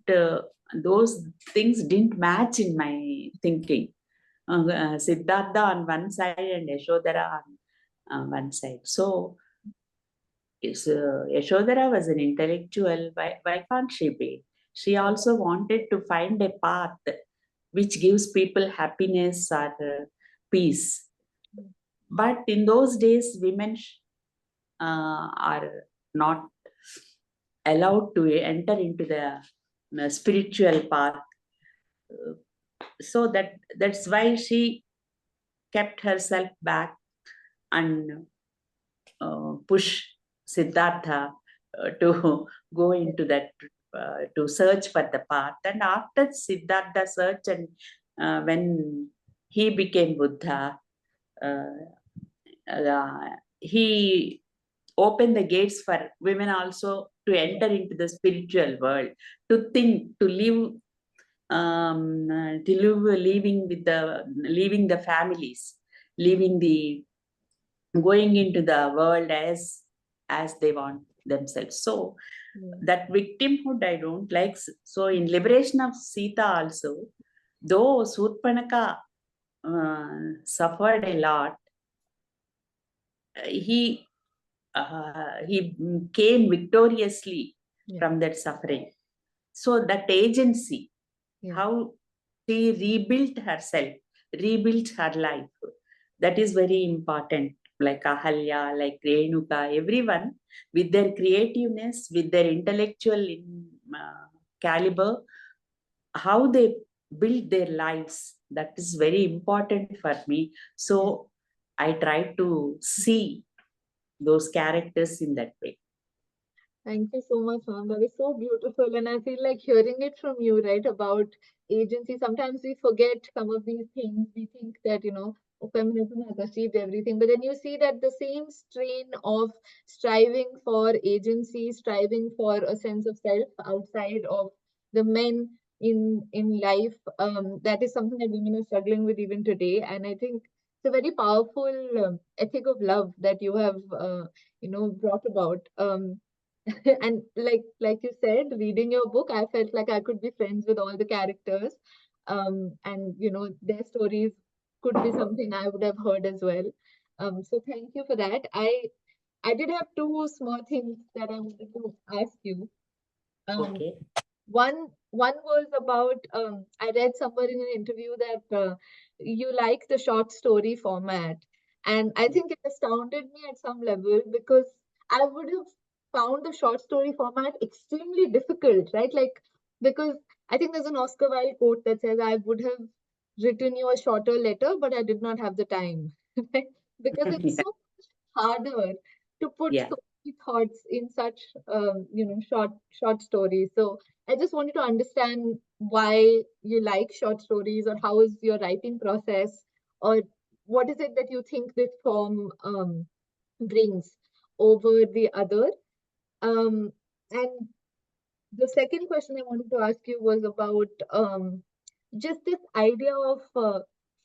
those things didn't match in my thinking. Siddhartha on one side and Yashodhara on one side. So Yashodhara was an intellectual. Why can't she be? She also wanted to find a path which gives people happiness or peace. But in those days, women are not allowed to enter into the spiritual path. So that's why she kept herself back and push Siddhartha to go into that, to search for the path. And after Siddhartha search and when he became Buddha, he opened the gates for women also to enter into the spiritual world, to think, to live, leaving the families, going into the world as they want themselves. So that victimhood I don't like. So in liberation of Sita also, though Surpanaka suffered a lot, he came victoriously from that suffering. So that agency, how she rebuilt herself, rebuilt her life, that is very important. Like Ahalya, like Renuka, everyone with their creativeness, with their intellectual caliber, how they build their lives, that is very important for me. So I try to see those characters in that way. Thank you so much, ma'am. That is so beautiful. And I feel like hearing it from you, right, about agency. Sometimes we forget some of these things. We think that, oh, feminism has achieved everything. But then you see that the same strain of striving for agency, striving for a sense of self outside of the men in life, that is something that women are struggling with even today. And I think it's a very powerful ethic of love that you have, brought about. And like you said, reading your book, I felt like I could be friends with all the characters, and their stories could be something I would have heard as well. So thank you for that. I did have two small things that I wanted to ask you. Okay. One was about, I read somewhere in an interview that you like the short story format, and I think it astounded me at some level because I would have found the short story format extremely difficult, right? Like, because I think there's an Oscar Wilde quote that says, "I would have written you a shorter letter, but I did not have the time," right? Because it's so harder to put Yeah. so many thoughts in such short stories. So I just wanted to understand why you like short stories, or how is your writing process, or what is it that you think this form brings over the other. And the second question I wanted to ask you was about just this idea of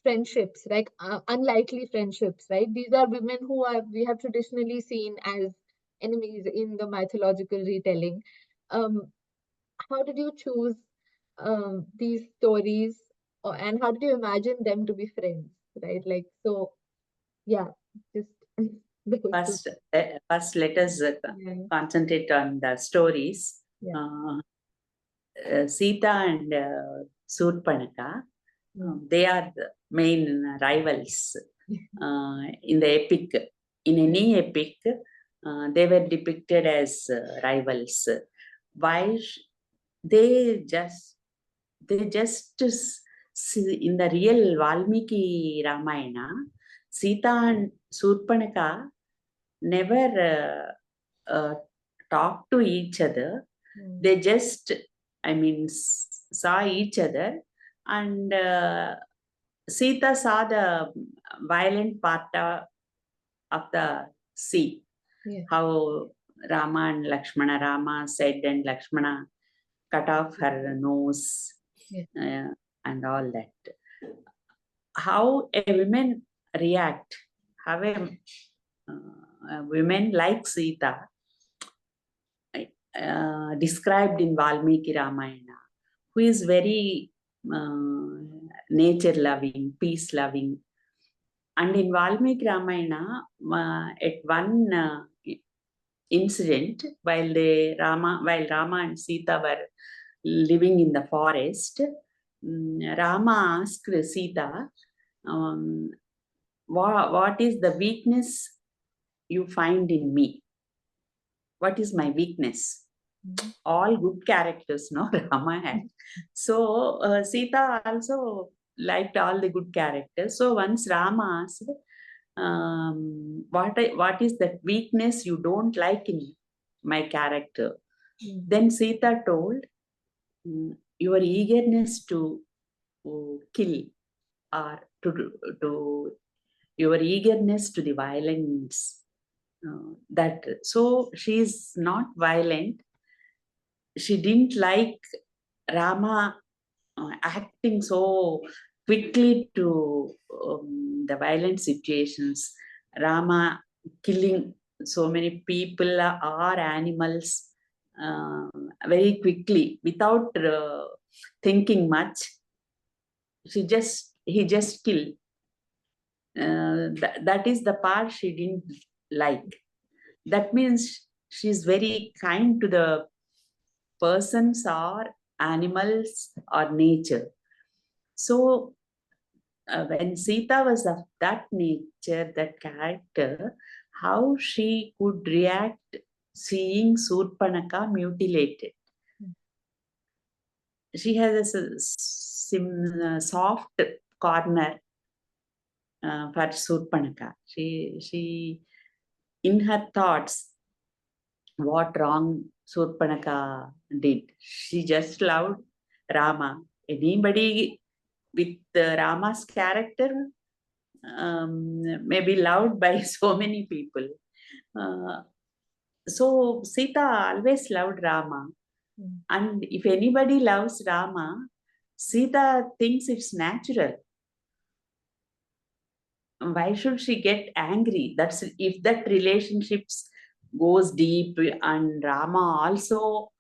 friendships, like unlikely friendships, right? These are women who we have traditionally seen as enemies in the mythological retelling. Um, how did you choose these stories, and how did you imagine them to be friends, right? Like, so, yeah, just those two. First, let us Yeah. concentrate on the stories. Yeah. Sita and Surpanaka, they are the main rivals in the epic. In any epic, they were depicted as rivals. Why they just in the real Valmiki Ramayana, Sita and Surpanaka never talk to each other. They just, saw each other, and Sita saw the violent part of the sea. Yeah. How Rama and Lakshmana, Rama said, and Lakshmana cut off her nose, and all that. How a woman react, how a women like Sita, described in Valmiki Ramayana, who is very nature loving, peace loving. And in Valmiki Ramayana, at one incident, while Rama and Sita were living in the forest, Rama asked Sita, what is the weakness you find in me? What is my weakness? all good characters, no? Rama had. So Sita also liked all the good characters. So once Rama asked, what is that weakness you don't like in my character? Then Sita told, your eagerness to kill, or to your eagerness to the violence. That so she is not violent. She didn't like Rama acting so quickly to the violent situations. Rama killing so many people or animals very quickly without thinking much. He just killed. That is the part she didn't like. That means she's very kind to the persons or animals or nature. So when Sita was of that nature, that character, how she could react seeing Surpanaka mutilated. She has a soft corner for Surpanaka. She in her thoughts, what wrong Surpanaka did. She just loved Rama. Anybody with Rama's character may be loved by so many people. So Sita always loved Rama. And if anybody loves Rama, Sita thinks it's natural. Why should she get angry? That's if that relationships goes deep and Rama also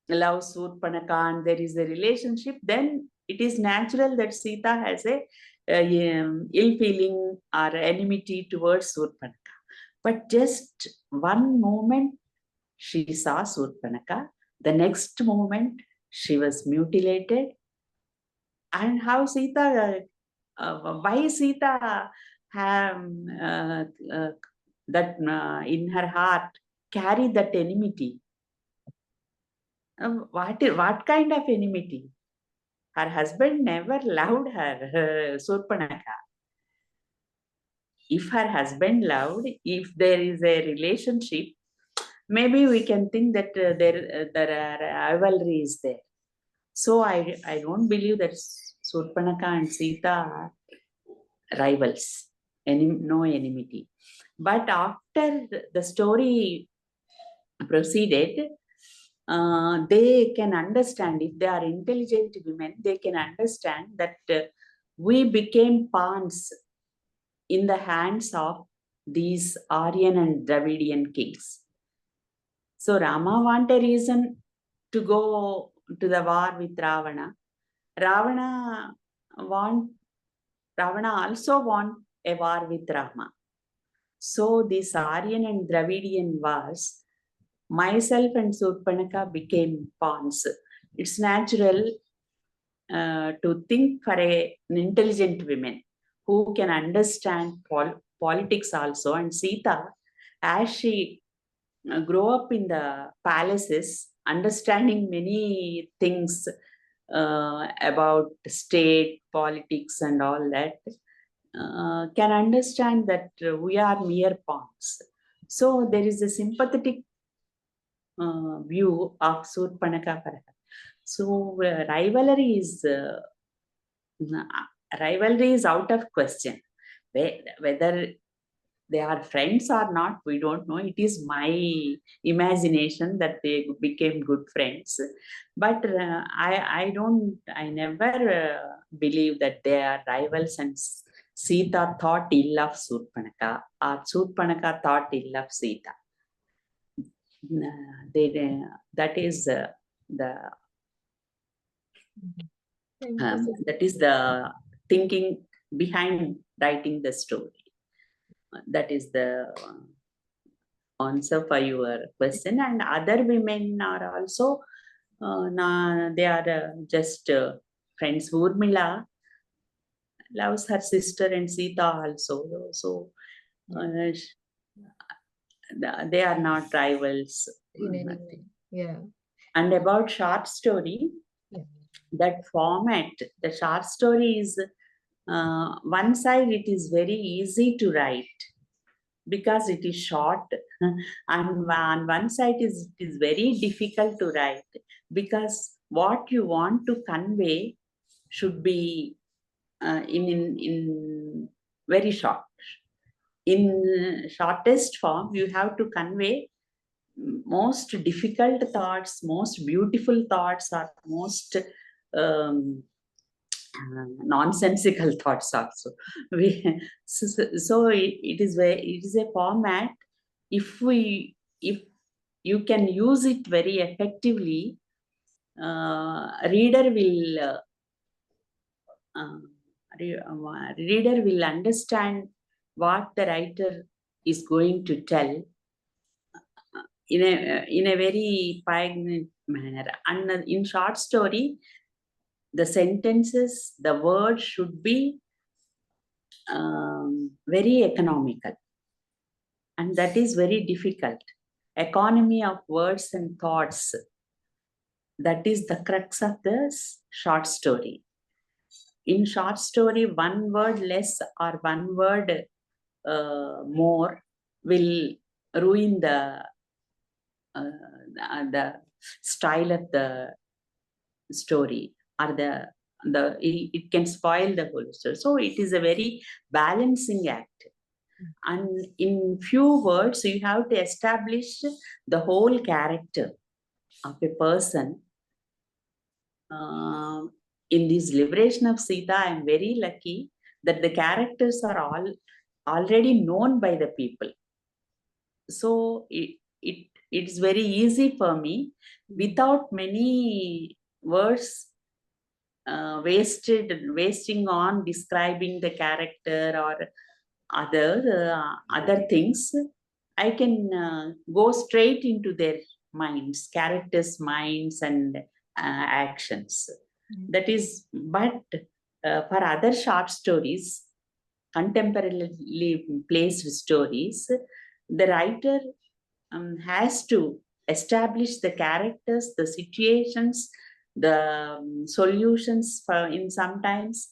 loves Surpanaka and there is a relationship, then it is natural that Sita has a ill feeling or enmity towards Surpanaka. But just one moment she saw Surpanaka, the next moment she was mutilated. And how Sita, why Sita have that in her heart carry that enmity? What kind of enmity? Her husband never loved her, Surpanaka. If her husband loved, if there is a relationship, maybe we can think that there are rivalries there. So I don't believe that Surpanaka and Sita are rivals, no enmity. But after the story proceeded, they can understand, if they are intelligent women, they can understand that we became pawns in the hands of these Aryan and Dravidian kings. So Rama want a reason to go to the war with Ravana. Ravana also want a war with Rama. So these Aryan and Dravidian wars, myself and Surpanaka became pawns. It's natural to think for an intelligent woman who can understand politics also. And Sita, as she grew up in the palaces, understanding many things about state, politics and all that, can understand that we are mere pawns. So there is a sympathetic view of Surpanaka for her. So rivalry is out of question. Whether they are friends or not, we don't know. It is my imagination that they became good friends. But I never believe that they are rivals and Sita thought ill of Surpanaka or Surpanaka thought ill of Sita. That is the thinking behind writing the story. That is the answer for your question. And other women are also they are just friends. Urmila loves her sister and Sita also. So they are not rivals. In any way. Yeah. And about short story, that format, the short story is one side it is very easy to write because it is short, and on one side it is very difficult to write because what you want to convey should be in very short. In shortest form, you have to convey most difficult thoughts, most beautiful thoughts, or most nonsensical thoughts also. So it is a format. If you can use it very effectively, reader will understand what the writer is going to tell in a very poignant manner. And in short story, the sentences, the words should be very economical, and that is very difficult. Economy of words and thoughts, that is the crux of the short story. In short story, one word less or one word more will ruin the style of the story, or it can spoil the whole story. So it is a very balancing act. And in few words, you have to establish the whole character of a person. In this Liberation of Sita, I am very lucky that the characters are all already known by the people. So it's very easy for me, without many words wasting on describing the character or other things. I can go straight into their minds, characters' minds and actions. That is, but for other short stories, contemporarily placed stories, the writer has to establish the characters, the situations, the solutions in sometimes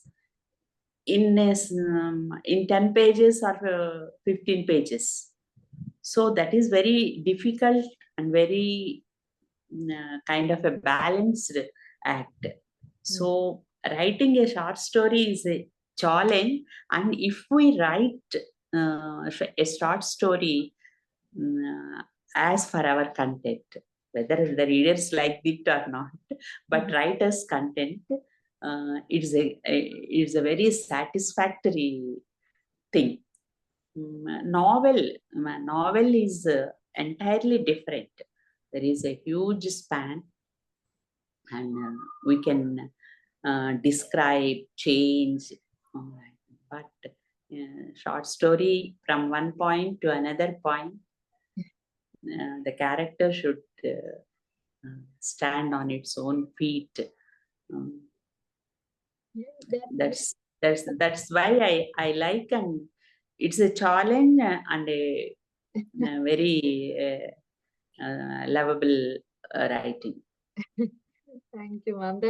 in 10 pages or 15 pages. So that is very difficult and very kind of a balanced act. So writing a short story is a challenge, and if we write a short story as for our content, whether the readers like it or not, but writer's content, it's a very satisfactory thing. Novel is entirely different. There is a huge span, and we can describe, change, but short story from one point to another point, the character should stand on its own feet. That's why I like, and it's a challenge and a very lovable writing. Thank you, ma'am.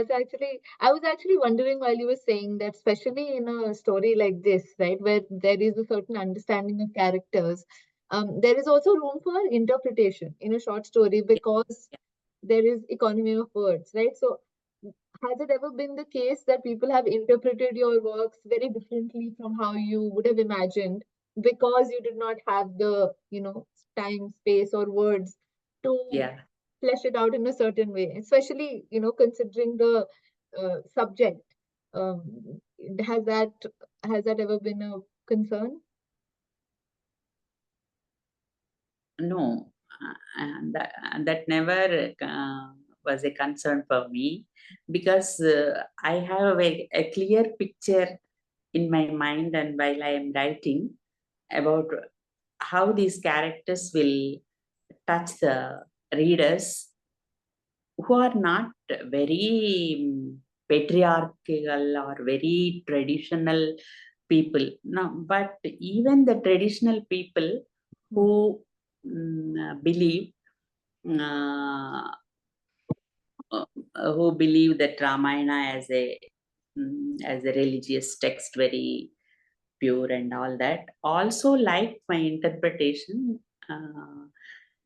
I was actually wondering while you were saying that, especially in a story like this, right, where there is a certain understanding of characters, there is also room for interpretation in a short story because there is economy of words, right? So, has it ever been the case that people have interpreted your works very differently from how you would have imagined because you did not have the, time, space, or words to flesh it out in a certain way, especially, considering the subject? Has that ever been a concern? No, that never was a concern for me, because I have a clear picture in my mind, and while I am writing about how these characters will touch the readers who are not very patriarchal or very traditional people. No, but even the traditional people who believe who believe that Ramayana as a religious text, very pure and all that, also like my interpretation.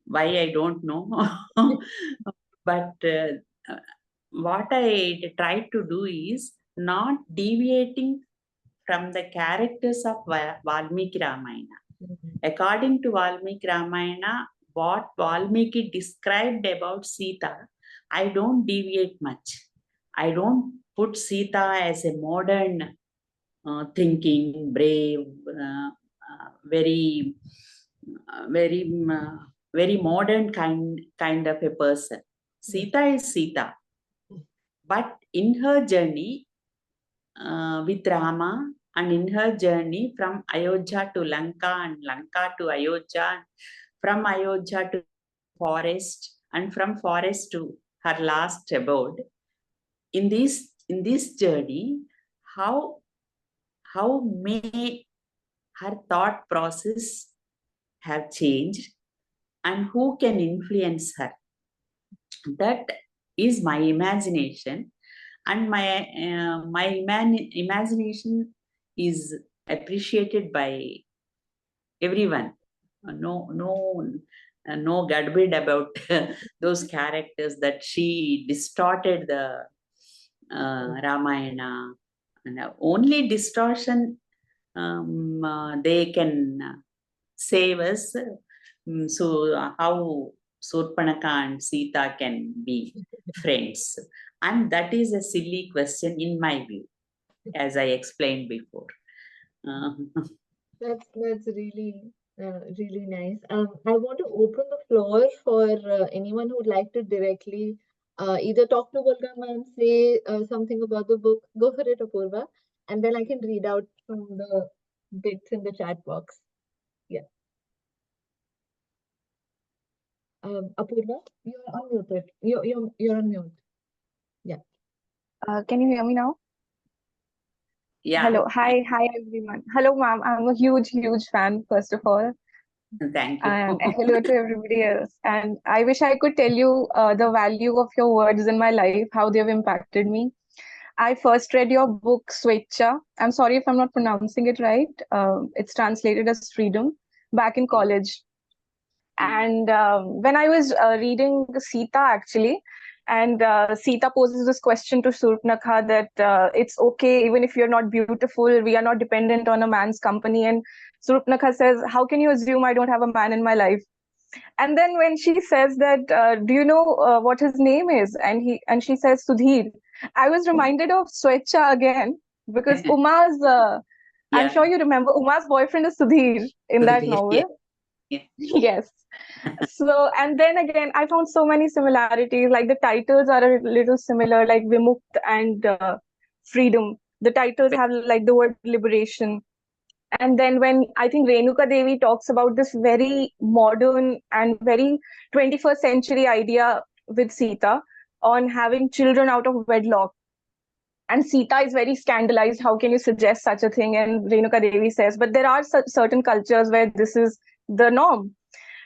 Why I don't know, but what I try to do is not deviating from the characters of Valmiki Ramayana. According to Valmiki Ramayana, what Valmiki described about Sita, I don't deviate much. I don't put Sita as a modern thinking, brave, very, very modern kind of a person. Sita is Sita, but in her journey with Rama, and in her journey from Ayodhya to Lanka and Lanka to Ayodhya, from Ayodhya to forest, and from forest to her last abode. In this journey, how may her thought process have changed, and who can influence her? That is my imagination, and my imagination is appreciated by everyone. No gadbid about those characters, that she distorted the Ramayana, and only distortion they can save us. So how Surpanaka and Sita can be friends? And that is a silly question in my view, as I explained before. That's really really nice. I want to open the floor for anyone who'd like to directly either talk to Volga ma'am, say something about the book. Go for it, Apurva, and then I can read out from the bits in the chat box. Yeah. Apurva, you're unmuted. You're on mute. Yeah. Can you hear me now? Yeah. Hello. Hi everyone. Hello, ma'am. I'm a huge fan, first of all. Thank you. And hello to everybody else. And I wish I could tell you the value of your words in my life, how they've impacted me. I first read your book, Swechha. I'm sorry if I'm not pronouncing it right. It's translated as freedom, back in college. And when I was reading Sita, actually, and Sita poses this question to Surpanakha that it's okay, even if you're not beautiful, we are not dependent on a man's company. And Surpanakha says, how can you assume I don't have a man in my life? And then when she says that, do you know what his name is? And she says, Sudhir. I was reminded of Swechha again, because Uma's, I'm sure you remember, Uma's boyfriend is Sudhir in that novel. Yeah. Yes. So, and then again, I found so many similarities. Like the titles are a little similar, like Vimukt and Freedom. The titles have like the word liberation. And then when I think Renuka Devi talks about this very modern and very 21st century idea with Sita on having children out of wedlock. And Sita is very scandalized. How can you suggest such a thing? And Renuka Devi says, but there are certain cultures where this is the norm.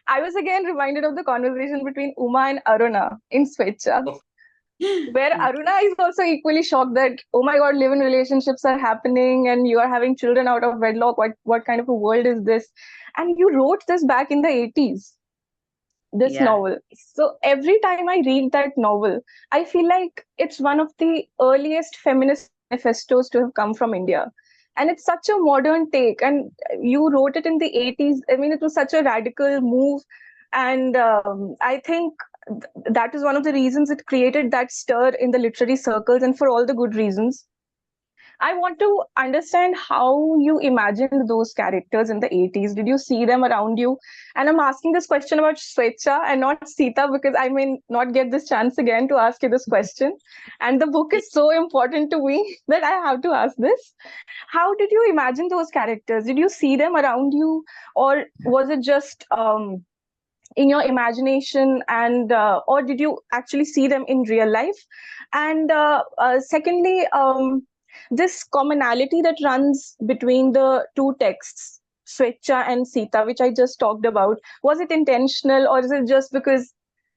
I was again reminded of the conversation between Uma and Aruna in Swechha, where Aruna is also equally shocked that, oh my God, live-in relationships are happening and you are having children out of wedlock. What kind of a world is this? And you wrote this back in the 80s, this novel. So every time I read that novel, I feel like it's one of the earliest feminist manifestos to have come from India. And it's such a modern take. And you wrote it in the 80s. I mean, it was such a radical move. And I think that is one of the reasons it created that stir in the literary circles, and for all the good reasons. I want to understand how you imagined those characters in the 80s. Did you see them around you? And I'm asking this question about Swechha and not Sita, because I may not get this chance again to ask you this question. And the book is so important to me that I have to ask this. How did you imagine those characters? Did you see them around you? Or was it just in your imagination, and or did you actually see them in real life? And secondly, this commonality that runs between the two texts, Swechha and Sita, which I just talked about, was it intentional, or is it just because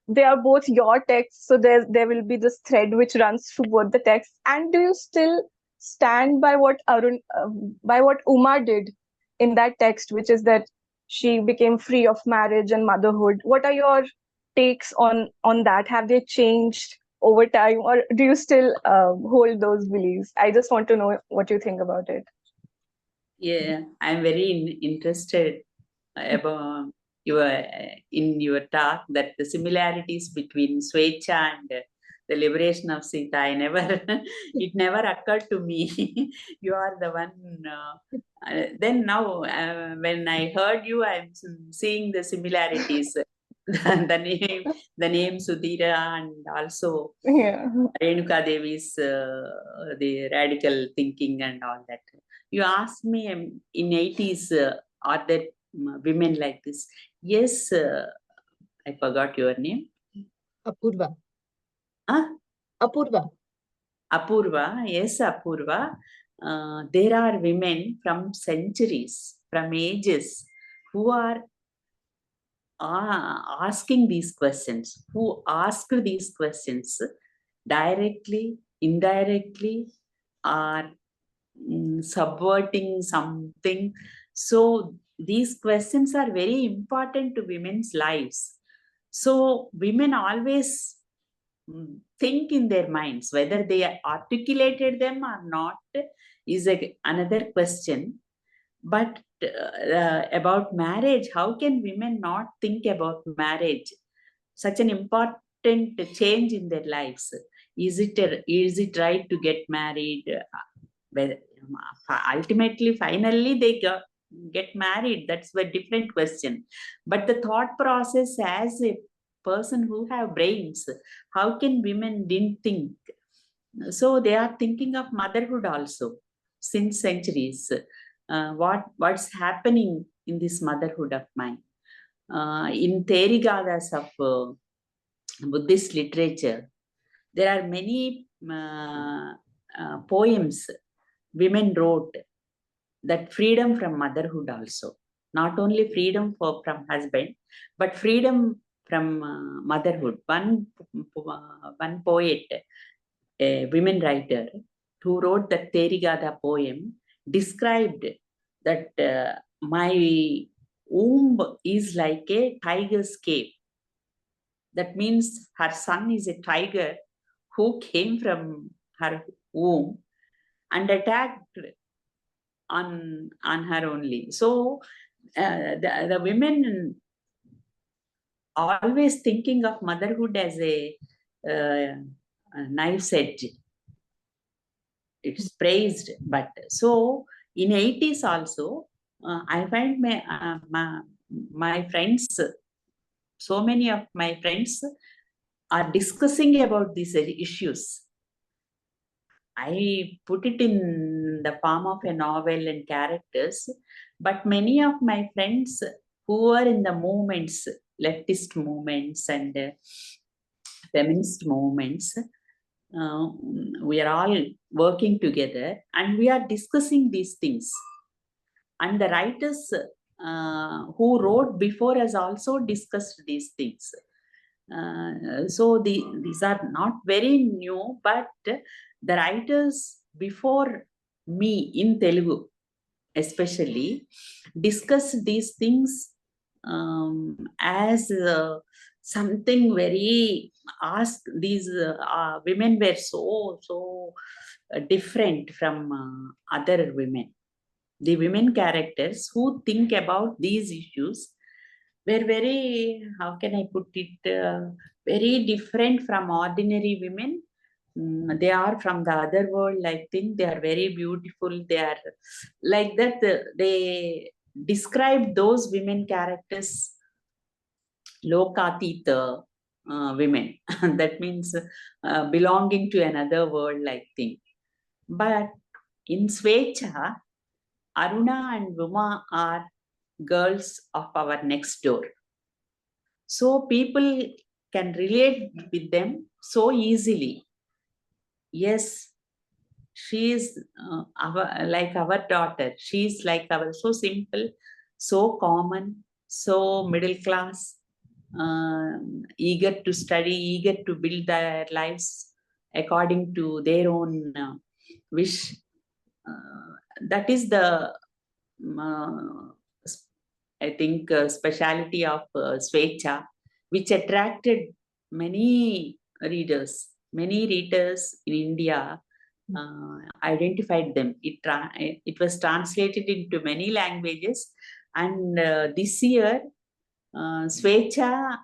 they are both your texts, so there will be this thread which runs through both the texts. And do you still stand by what by what Uma did in that text, which is that she became free of marriage and motherhood? What are your takes on that? Have they changed over time, or do you still hold those beliefs? I just want to know what you think about it. Yeah, I'm very interested about your in your talk that the similarities between Swecha and the liberation of Sita. I never, it never occurred to me. You are the one. Then now, when I heard you, I'm seeing the similarities. The name Sudhira, and also Yeah. Renuka Devi's the radical thinking and all that. You asked me in 80s, are there women like this? Yes, I forgot your name. Apurva. Huh? Apurva. Apurva, yes, Apurva. There are women from centuries, from ages, who are asking these questions, who ask these questions directly, indirectly, or subverting something. So these questions are very important to women's lives. So women always think in their minds, whether they articulated them or not is another question. But about marriage, how can women not think about marriage? Such an important change in their lives. Is it right to get married? Well, ultimately, finally, they get married. That's a different question. But the thought process, as a person who have brains, how can women didn't think? So they are thinking of motherhood also since centuries. What's happening in this motherhood of mine? In Therigadas of Buddhist literature, there are many poems women wrote that freedom from motherhood also. Not only freedom from husband, but freedom from motherhood. One poet, a women writer, who wrote that Terigada poem, described that my womb is like a tiger's cave. That means her son is a tiger who came from her womb and attacked on her only. So the women always thinking of motherhood as a knife's edge. It's praised, but so in 80s also, I find my friends, so many of my friends are discussing about these issues. I put it in the form of a novel and characters, but many of my friends who are in the movements, leftist movements and feminist movements, we are all working together and we are discussing these things. And the writers who wrote before us also discussed these things. So these are not very new, but the writers before me in Telugu especially discussed these things as something very these women were so different from other women. The women characters who think about these issues were very, how can I put it, very different from ordinary women. They are from the other world, I think. They are very beautiful. They are like that. They describe those women characters, Lokatita women. That means belonging to another world, I think. But in Swecha, Aruna and Uma are girls of our next door. So people can relate with them so easily. Yes, she is like our daughter. She is like our, so simple, so common, so middle class, eager to study, eager to build their lives according to their own wish. That is the, I think, speciality of Svecha, which attracted many readers. Many readers in India identified them. It was translated into many languages, and this year, Svecha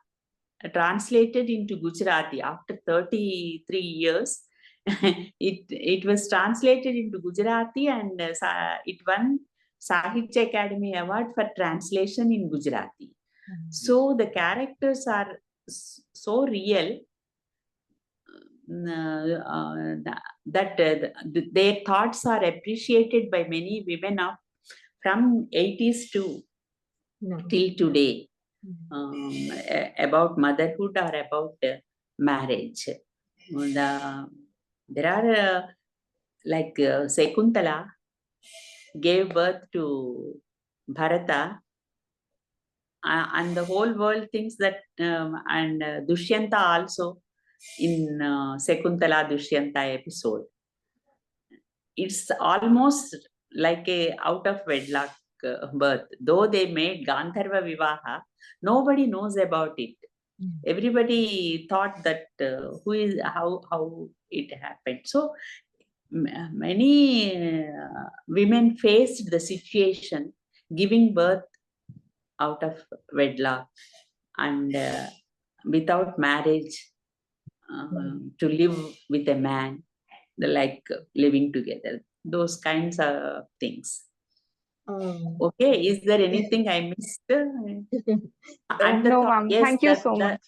translated into Gujarati after 33 years. it was translated into Gujarati, and it won Sahitya Academy Award for translation in Gujarati. So the characters are so real that their thoughts are appreciated by many women from 80s to till today, about motherhood or about marriage. There are like Sekuntala gave birth to Bharata, and the whole world thinks that, and Dushyanta also in Sekuntala Dushyanta episode. It's almost like a out of wedlock birth. Though they made Gandharva Vivaha, nobody knows about it. Everybody thought that how it happened. So many women faced the situation giving birth out of wedlock and without marriage, to live with a man, like living together, those kinds of things. Okay, is there anything I missed? And No, ma'am. yes, Thank you so much.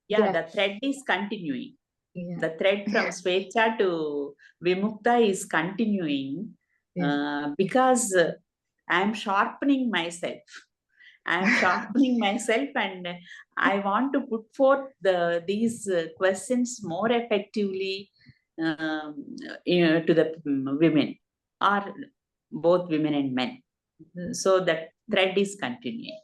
Yeah, the thread is continuing. The thread from Svecha to Vimukta is continuing because I am sharpening myself. I am sharpening myself, and I want to put forth these questions more effectively to the women, or both women and men. So that thread is continuing.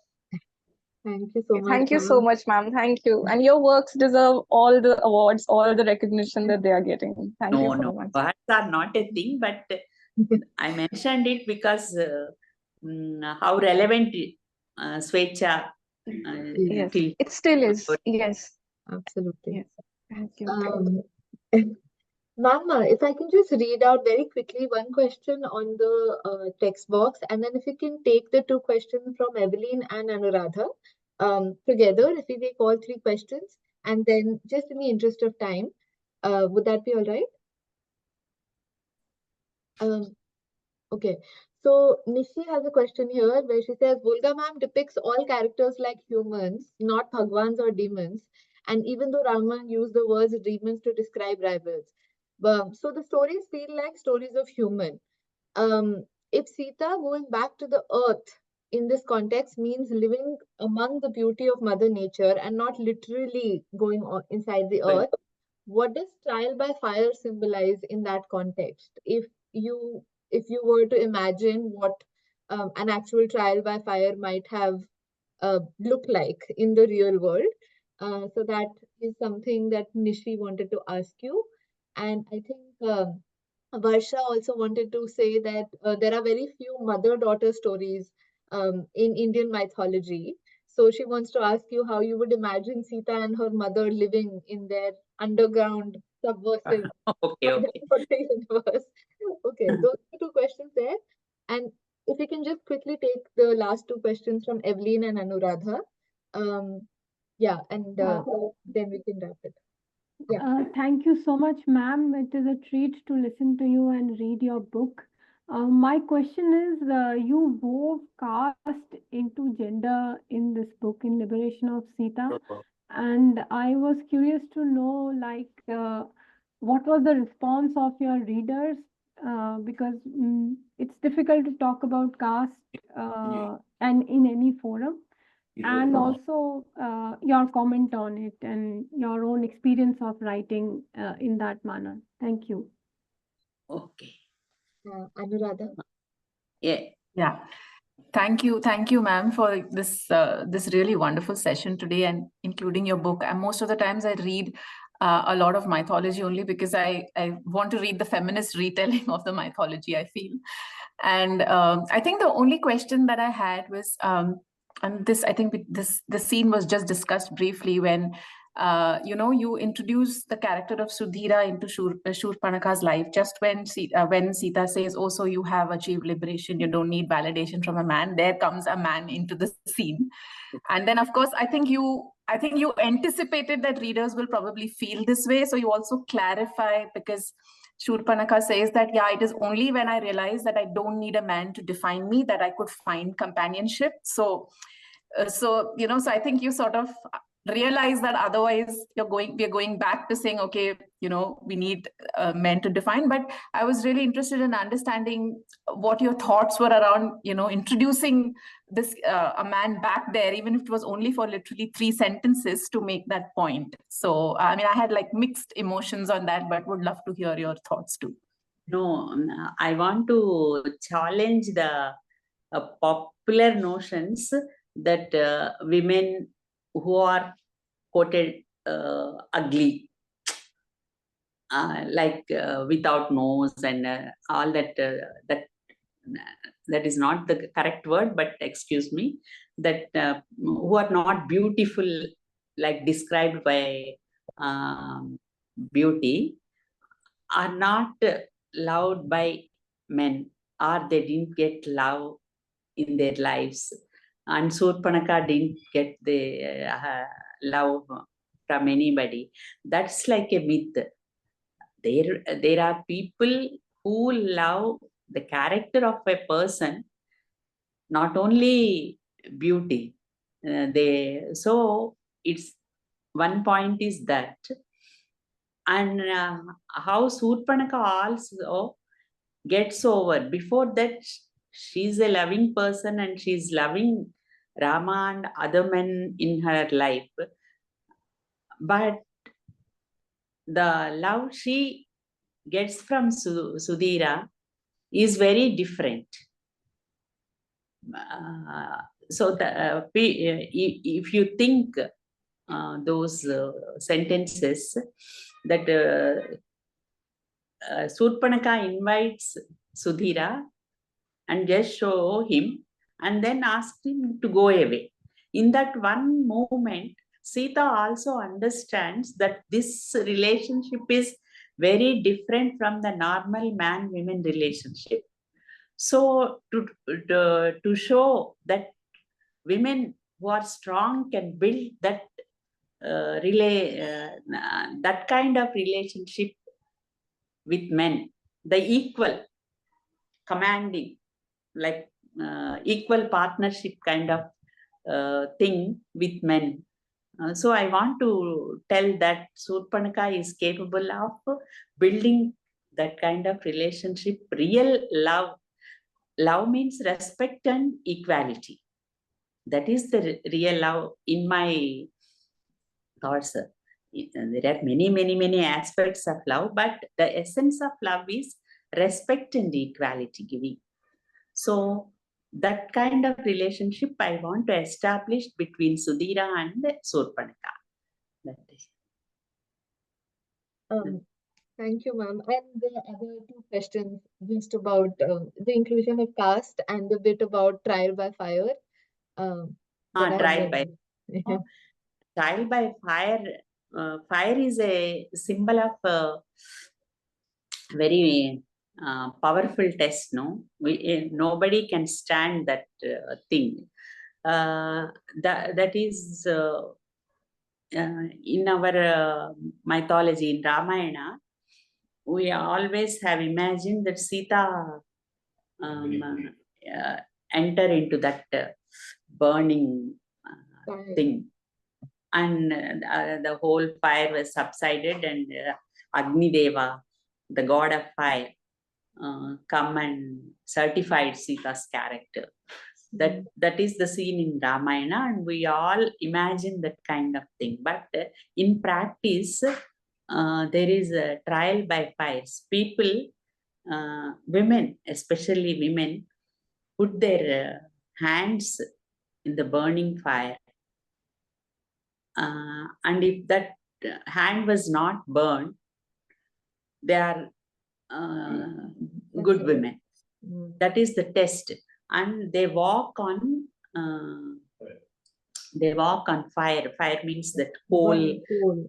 Thank you so much. Thank you so much, ma'am. Thank you. And your works deserve all the awards, all the recognition that they are getting. Thank you so much. Awards are not a thing, but I mentioned it because how relevant Svecha yes, it still is. Yes. Absolutely. Yes. Thank you. Ma'am, if I can just read out very quickly one question on the text box, and then if you can take the two questions from Evelyn and Anuradha together, if we take all three questions, and then just in the interest of time, would that be all right? Okay. So Nishi has a question here where she says, Volga ma'am depicts all characters like humans, not bhagwans or demons. And even though Ramayana used the words demons to describe rivals. So the stories feel like stories of human. If Sita going back to the earth in this context means living among the beauty of Mother Nature and not literally going on inside the earth, what does trial by fire symbolize in that context? If you were to imagine what an actual trial by fire might have looked like in the real world. So that is something that Nishi wanted to ask you. And I think Varsha also wanted to say that there are very few mother-daughter stories in Indian mythology. So she wants to ask you how you would imagine Sita and her mother living in their underground subversive universe. Okay, those are two questions there. And if you can just quickly take the last two questions from Evelyn and Anuradha. Yeah, and then we can wrap it. Yeah. Thank you so much, ma'am. It is a treat to listen to you and read your book. My question is, you wove caste into gender in this book, in Liberation of Sita. And I was curious to know, like, what was the response of your readers? Because it's difficult to talk about caste and in any forum. And also your comment on it and your own experience of writing in that manner. Thank you. Okay. Anuradha? Yeah. Thank you, ma'am, for this really wonderful session today, and including your book. And most of the times, I read a lot of mythology only because I want to read the feminist retelling of the mythology, I feel. And I think the only question that I had was, and this I think this scene was just discussed briefly when you introduce the character of Sudhira into Shurpanakha's life just when Sita says, "Oh, so you have achieved liberation. You don't need validation from a man." There comes a man into the scene, and then of course I think you anticipated that readers will probably feel this way, so you also clarify because Shurpanakha says that, yeah, it is only when I realized that I don't need a man to define me that I could find companionship. So I think you sort of realize that otherwise we're going back to saying, okay, we need men to define. But I was really interested in understanding what your thoughts were around, introducing this a man back there, even if it was only for literally 3 sentences to make that point. So I mean, I had like mixed emotions on that, but would love to hear your thoughts too. No, I want to challenge the popular notions that women who are quoted ugly, like without nose and all that. That is not the correct word, but excuse me. That who are not beautiful, like described by beauty, are not loved by men, or they didn't get love in their lives. And Surpanakha didn't get the love from anybody. That's like a myth. There are people who love the character of a person, not only beauty. So it's one point is that, and how Surpanakha also gets over. Before that, she's a loving person and she's loving Rama and other men in her life. But the love she gets from Sudhira is very different. If you think those sentences, that Surpanakha invites Sudhira and just show him and then ask him to go away. In that one moment, Sita also understands that this relationship is very different from the normal man-woman relationship. So to show that women who are strong can build that that kind of relationship with men, the equal, commanding, like equal partnership kind of thing with men. So I want to tell that Surpanakha is capable of building that kind of relationship, real love. Love means respect and equality. That is the real love in my thoughts. There are many aspects of love, but the essence of love is respect and equality giving. So that kind of relationship I want to establish between Sudhira and Surpanakha. That is. Thank you, ma'am. And the other 2 questions just about the inclusion of caste and a bit about trial by fire. That I Trial by yeah. trial by fire. Fire is a symbol of very powerful test. No, nobody can stand that thing. That is in our mythology in Ramayana. We always have imagined that Sita enter into that burning thing, and the whole fire was subsided, and Agni Deva, the god of fire, come and certified Sita's character. That is the scene in Ramayana, and we all imagine that kind of thing. But in practice, there is a trial by fire. People, women, especially women, put their hands in the burning fire. And if that hand was not burned, they are good women. That is the test. And they walk on fire. Fire means that coal,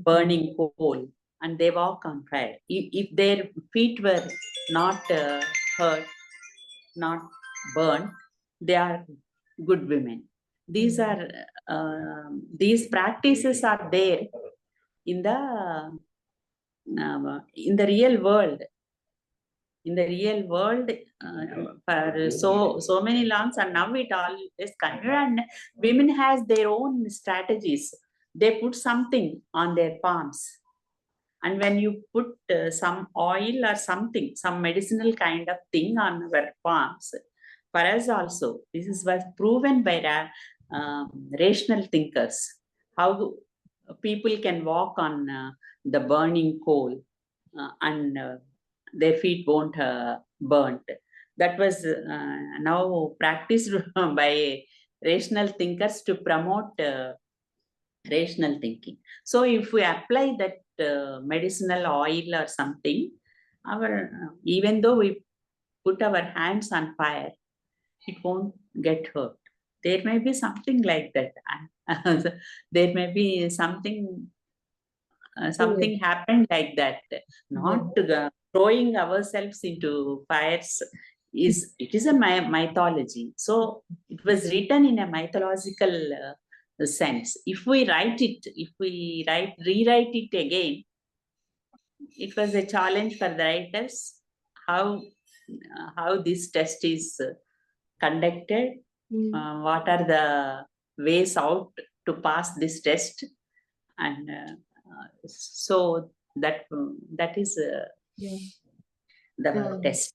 burning coal, and they walk on fire. If their feet were not hurt, not burned, they are good women. These are these practices are there in the real world. In the real world, for so many longs, and now it all is continued, and women has their own strategies. They put something on their palms, and when you put some oil or something, some medicinal kind of thing on our palms, for us also, this was proven by rational thinkers, how people can walk on the burning coal and their feet won't burnt. That was now practiced by rational thinkers to promote rational thinking. So if we apply that medicinal oil or something, our even though we put our hands on fire, it won't get hurt. There may be something like that. There may be something happened like that. Not throwing ourselves into fires it is a mythology. So it was written in a mythological sense. If we write it, rewrite it again, it was a challenge for the writers how this test is conducted, what are the ways out to pass this test, and so that is the test.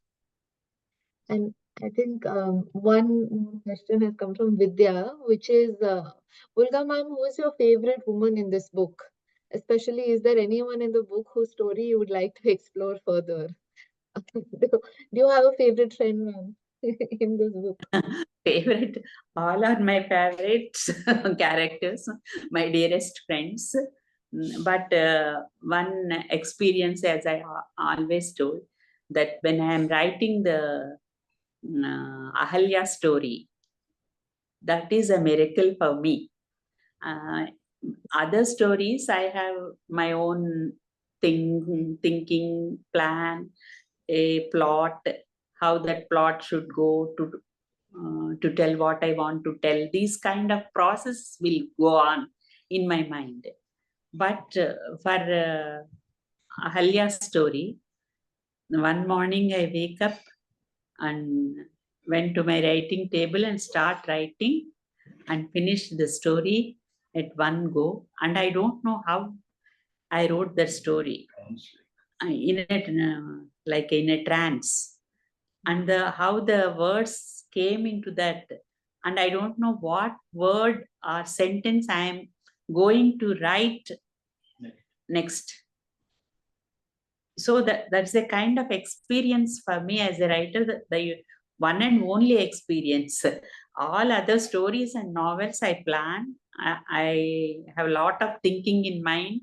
And I think one question has come from Vidya, which is, Volga ma'am, who is your favorite woman in this book? Especially, is there anyone in the book whose story you would like to explore further? Do you have a favorite friend, ma'am, in this book? Favorite? All are my favorite characters, my dearest friends. But one experience, as I always told, that when I am writing the Ahalya story, that is a miracle for me. Other stories, I have my own thinking, plan, a plot, how that plot should go to tell what I want to tell. These kind of process will go on in my mind. But for Ahalya's story, one morning I wake up and went to my writing table and start writing and finished the story at one go. And I don't know how I wrote that story like in a trance, and how the words came into that, and I don't know what word or sentence I am going to write next. So that's a kind of experience for me as a writer, the one and only experience. All other stories and novels I plan, I have a lot of thinking in mind,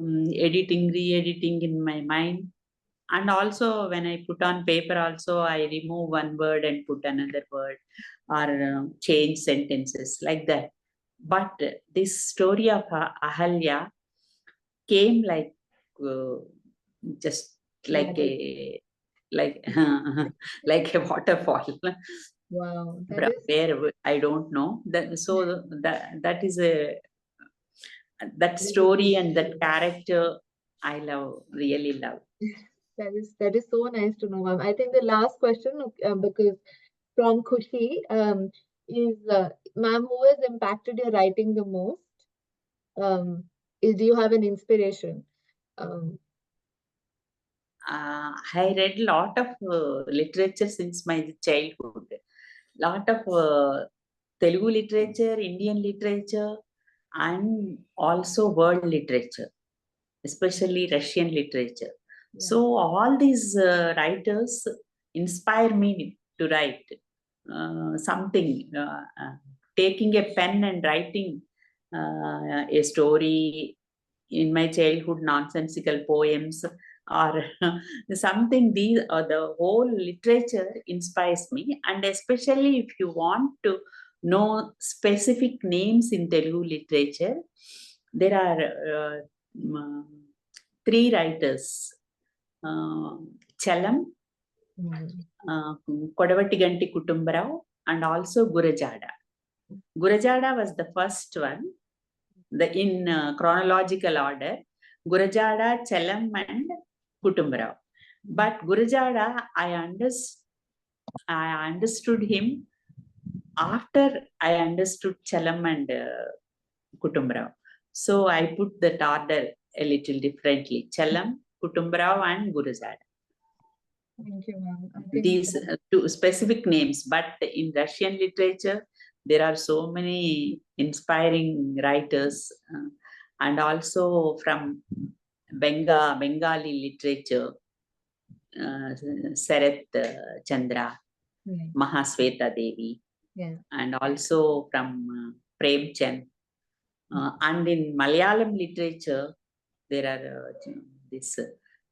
editing, re-editing in my mind. And also when I put on paper also, I remove one word and put another word, or change sentences like that. But this story of Ahalya came like just like a like a waterfall. Wow, where I don't know that. So that is that story and that character I really love. That is so nice to know, ma'am. I think the last question, because from Khushi, is ma'am, who has impacted your writing the most? Do you have an inspiration? I read a lot of literature since my childhood. Lot of Telugu literature, Indian literature, and also world literature, especially Russian literature. So all these writers inspire me to write. something, taking a pen and writing a story in my childhood, nonsensical poems or something. The whole literature inspires me, and especially if you want to know specific names in Telugu literature, there are 3 writers, Chalam, Kodavatiganti Kutumbarao, and also Gurajada. Gurajada was the first one, in chronological order. Gurajada, Chalam, and Kutumbarao. But Gurajada, I understood him after I understood Chalam and Kutumbarao. So I put that order a little differently: Chalam, Kutumbarao, and Gurajada. Thank you, ma'am. These 2 specific names, but in Russian literature, there are so many inspiring writers, and also from Bengali literature, Sarath Chandra, Mahasweta Devi, and also from Prem Chand. And in Malayalam literature, there are this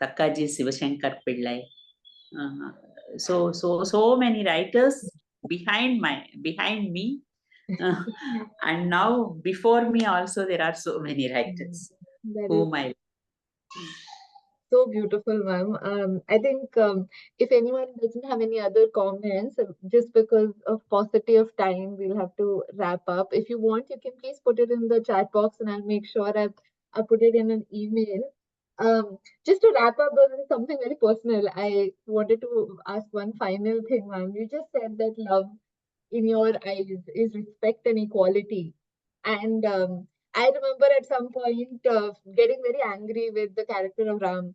Takkaji Sivashankar Pillai. So many writers behind me, and now before me also there are so many writers whom I. So beautiful, ma'am. I think if anyone doesn't have any other comments, just because of paucity of time, we'll have to wrap up. If you want, you can please put it in the chat box, and I'll make sure I put it in an email. Just to wrap up, this is something very personal. I wanted to ask one final thing, ma'am. You just said that love in your eyes is respect and equality. And I remember at some point getting very angry with the character of Ram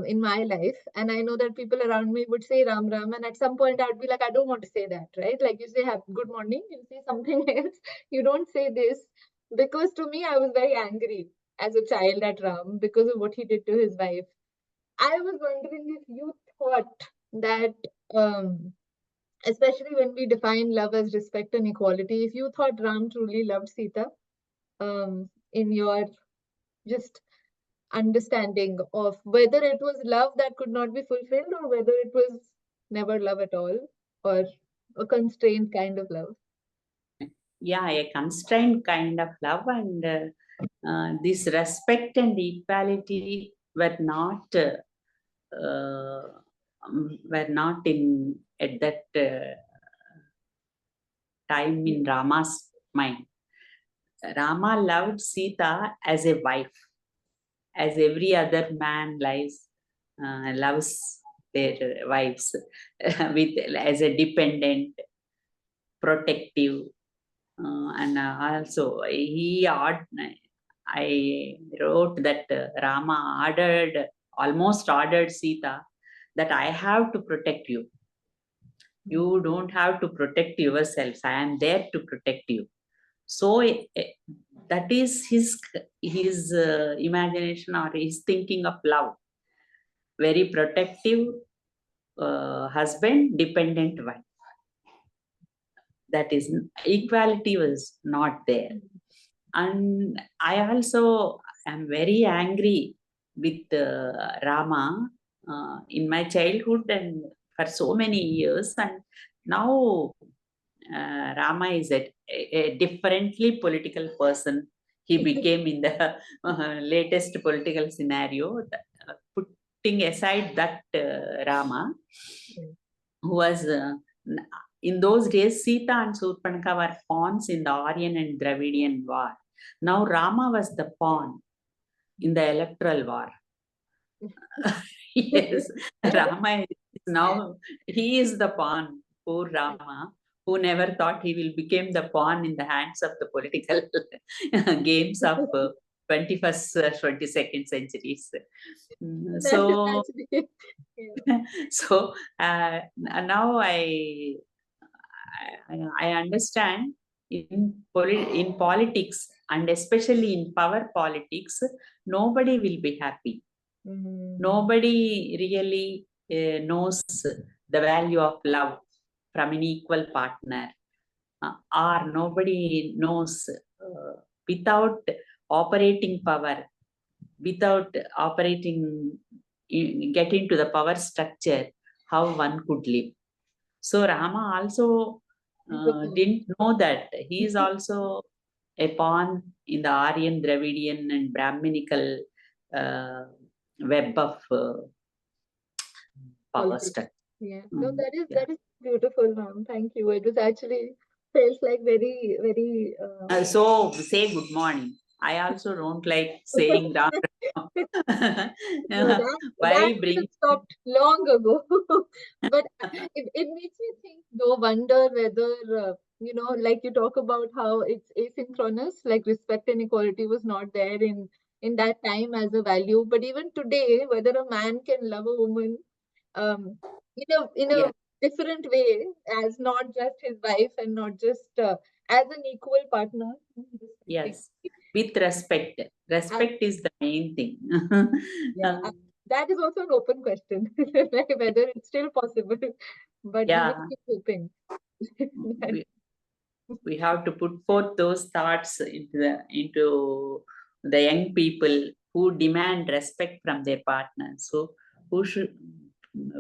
in my life. And I know that people around me would say Ram Ram. And at some point, I'd be like, I don't want to say that, right? Like you say, have good morning, you say something else. You don't say this. Because to me, I was very angry as a child at Ram because of what he did to his wife. I was wondering if you thought that. Especially when we define love as respect and equality, if you thought Ram truly loved Sita, in your just understanding of whether it was love that could not be fulfilled or whether it was never love at all or a constrained kind of love. Yeah, a constrained kind of love, and this respect and equality were not in at that time in Rama's mind. Rama loved Sita as a wife, as every other man loves their wives, as a dependent, protective, and also I wrote that Rama almost ordered Sita that I have to protect you. You don't have to protect yourselves. I am there to protect you. So that is his imagination or his thinking of love. Very protective husband, dependent wife. That is, equality was not there. And I also am very angry with Rama in my childhood and for so many years. And now Rama is a differently political person. He became in the latest political scenario. Putting aside that Rama, who was in those days, Sita and Surpanaka were pawns in the Aryan and Dravidian war. Now Rama was the pawn in the electoral war. Yes, Rama is now, he is the pawn, poor Rama, who never thought he will become the pawn in the hands of the political games of 21st, 22nd centuries. So, so now I understand in politics, and especially in power politics, nobody will be happy. Nobody really knows the value of love from an equal partner, or nobody knows without operating power, without operating, getting to the power structure, how one could live. So Rama also didn't know that he is also a pawn in the Aryan, Dravidian, and Brahminical web of power structure. Yeah, no, that is beautiful, ma'am. Thank you. It was actually felt like very, very. So say good morning. I also don't like saying Ram. No, Why that should bring? have stopped long ago. But it makes me think, though, wonder whether, like you talk about how it's asynchronous, like respect and equality was not there in that time as a value. But even today, whether a man can love a woman in a different way, as not just his wife and not just as an equal partner. Yes, with respect. Respect is the main thing. Yeah, that is also an open question, like whether it's still possible. But we will Yeah. keep hoping. We have to put forth those thoughts into the young people who demand respect from their partners. So who should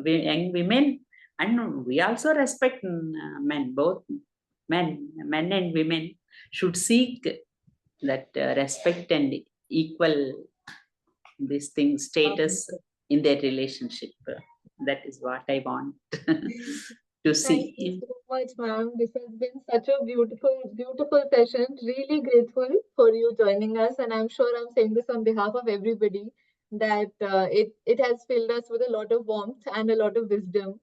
young women, and we also respect men, both men and women should seek that respect and equal this thing status in their relationship. That is what I want to see. Thank you so much, ma'am. This has been such a beautiful, beautiful session. Really grateful for you joining us, and I'm sure I'm saying this on behalf of everybody that it has filled us with a lot of warmth and a lot of wisdom.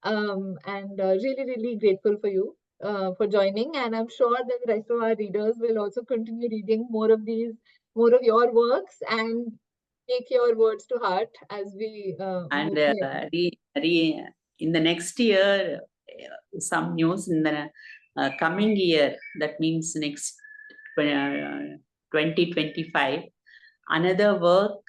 And really, really grateful for you for joining. And I'm sure that the rest of our readers will also continue reading more of your works and take your words to heart as we and move ahead. in the next year, some news in the coming year, that means next 2025, another work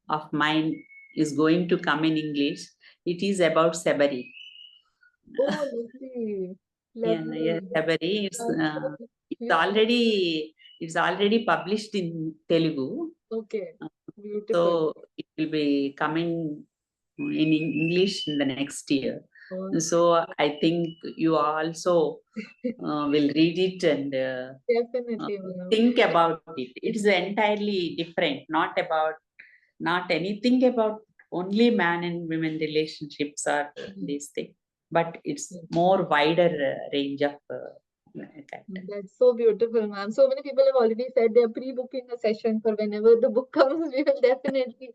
of mine is going to come in English. It is about Sabari. Oh, lovely. Lovely. Yeah, Sabari. It's already published in Telugu. Okay. Beautiful. So it will be coming in English in the next year. Oh. So I think you also will read it and Definitely, think about it. It is entirely different, not anything about only man and women relationships or these things, but it's more wider range of That's so beautiful, ma'am. So many people have already said they're pre-booking a session for whenever the book comes. We will definitely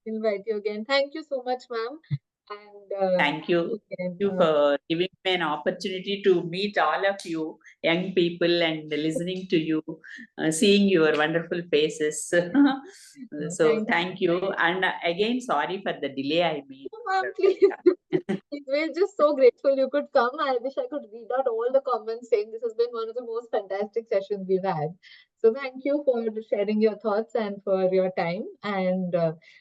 invite you again. Thank you so much, ma'am. And thank you. Thank you for giving me an opportunity to meet all of you young people and listening to you, seeing your wonderful faces. So thank you. And again, sorry for the delay I made. Oh, ma'am, please. We're just so grateful you could come. I wish I could read out all the comments saying this has been one of the most fantastic sessions we've had. So thank you for sharing your thoughts and for your time. And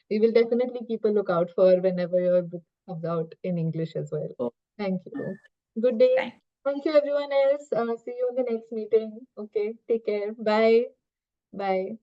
we will definitely keep a lookout for whenever your book comes out in English as well. Thank you. Good day. Thank you, everyone else. See you in the next meeting. Okay, take care. Bye. Bye.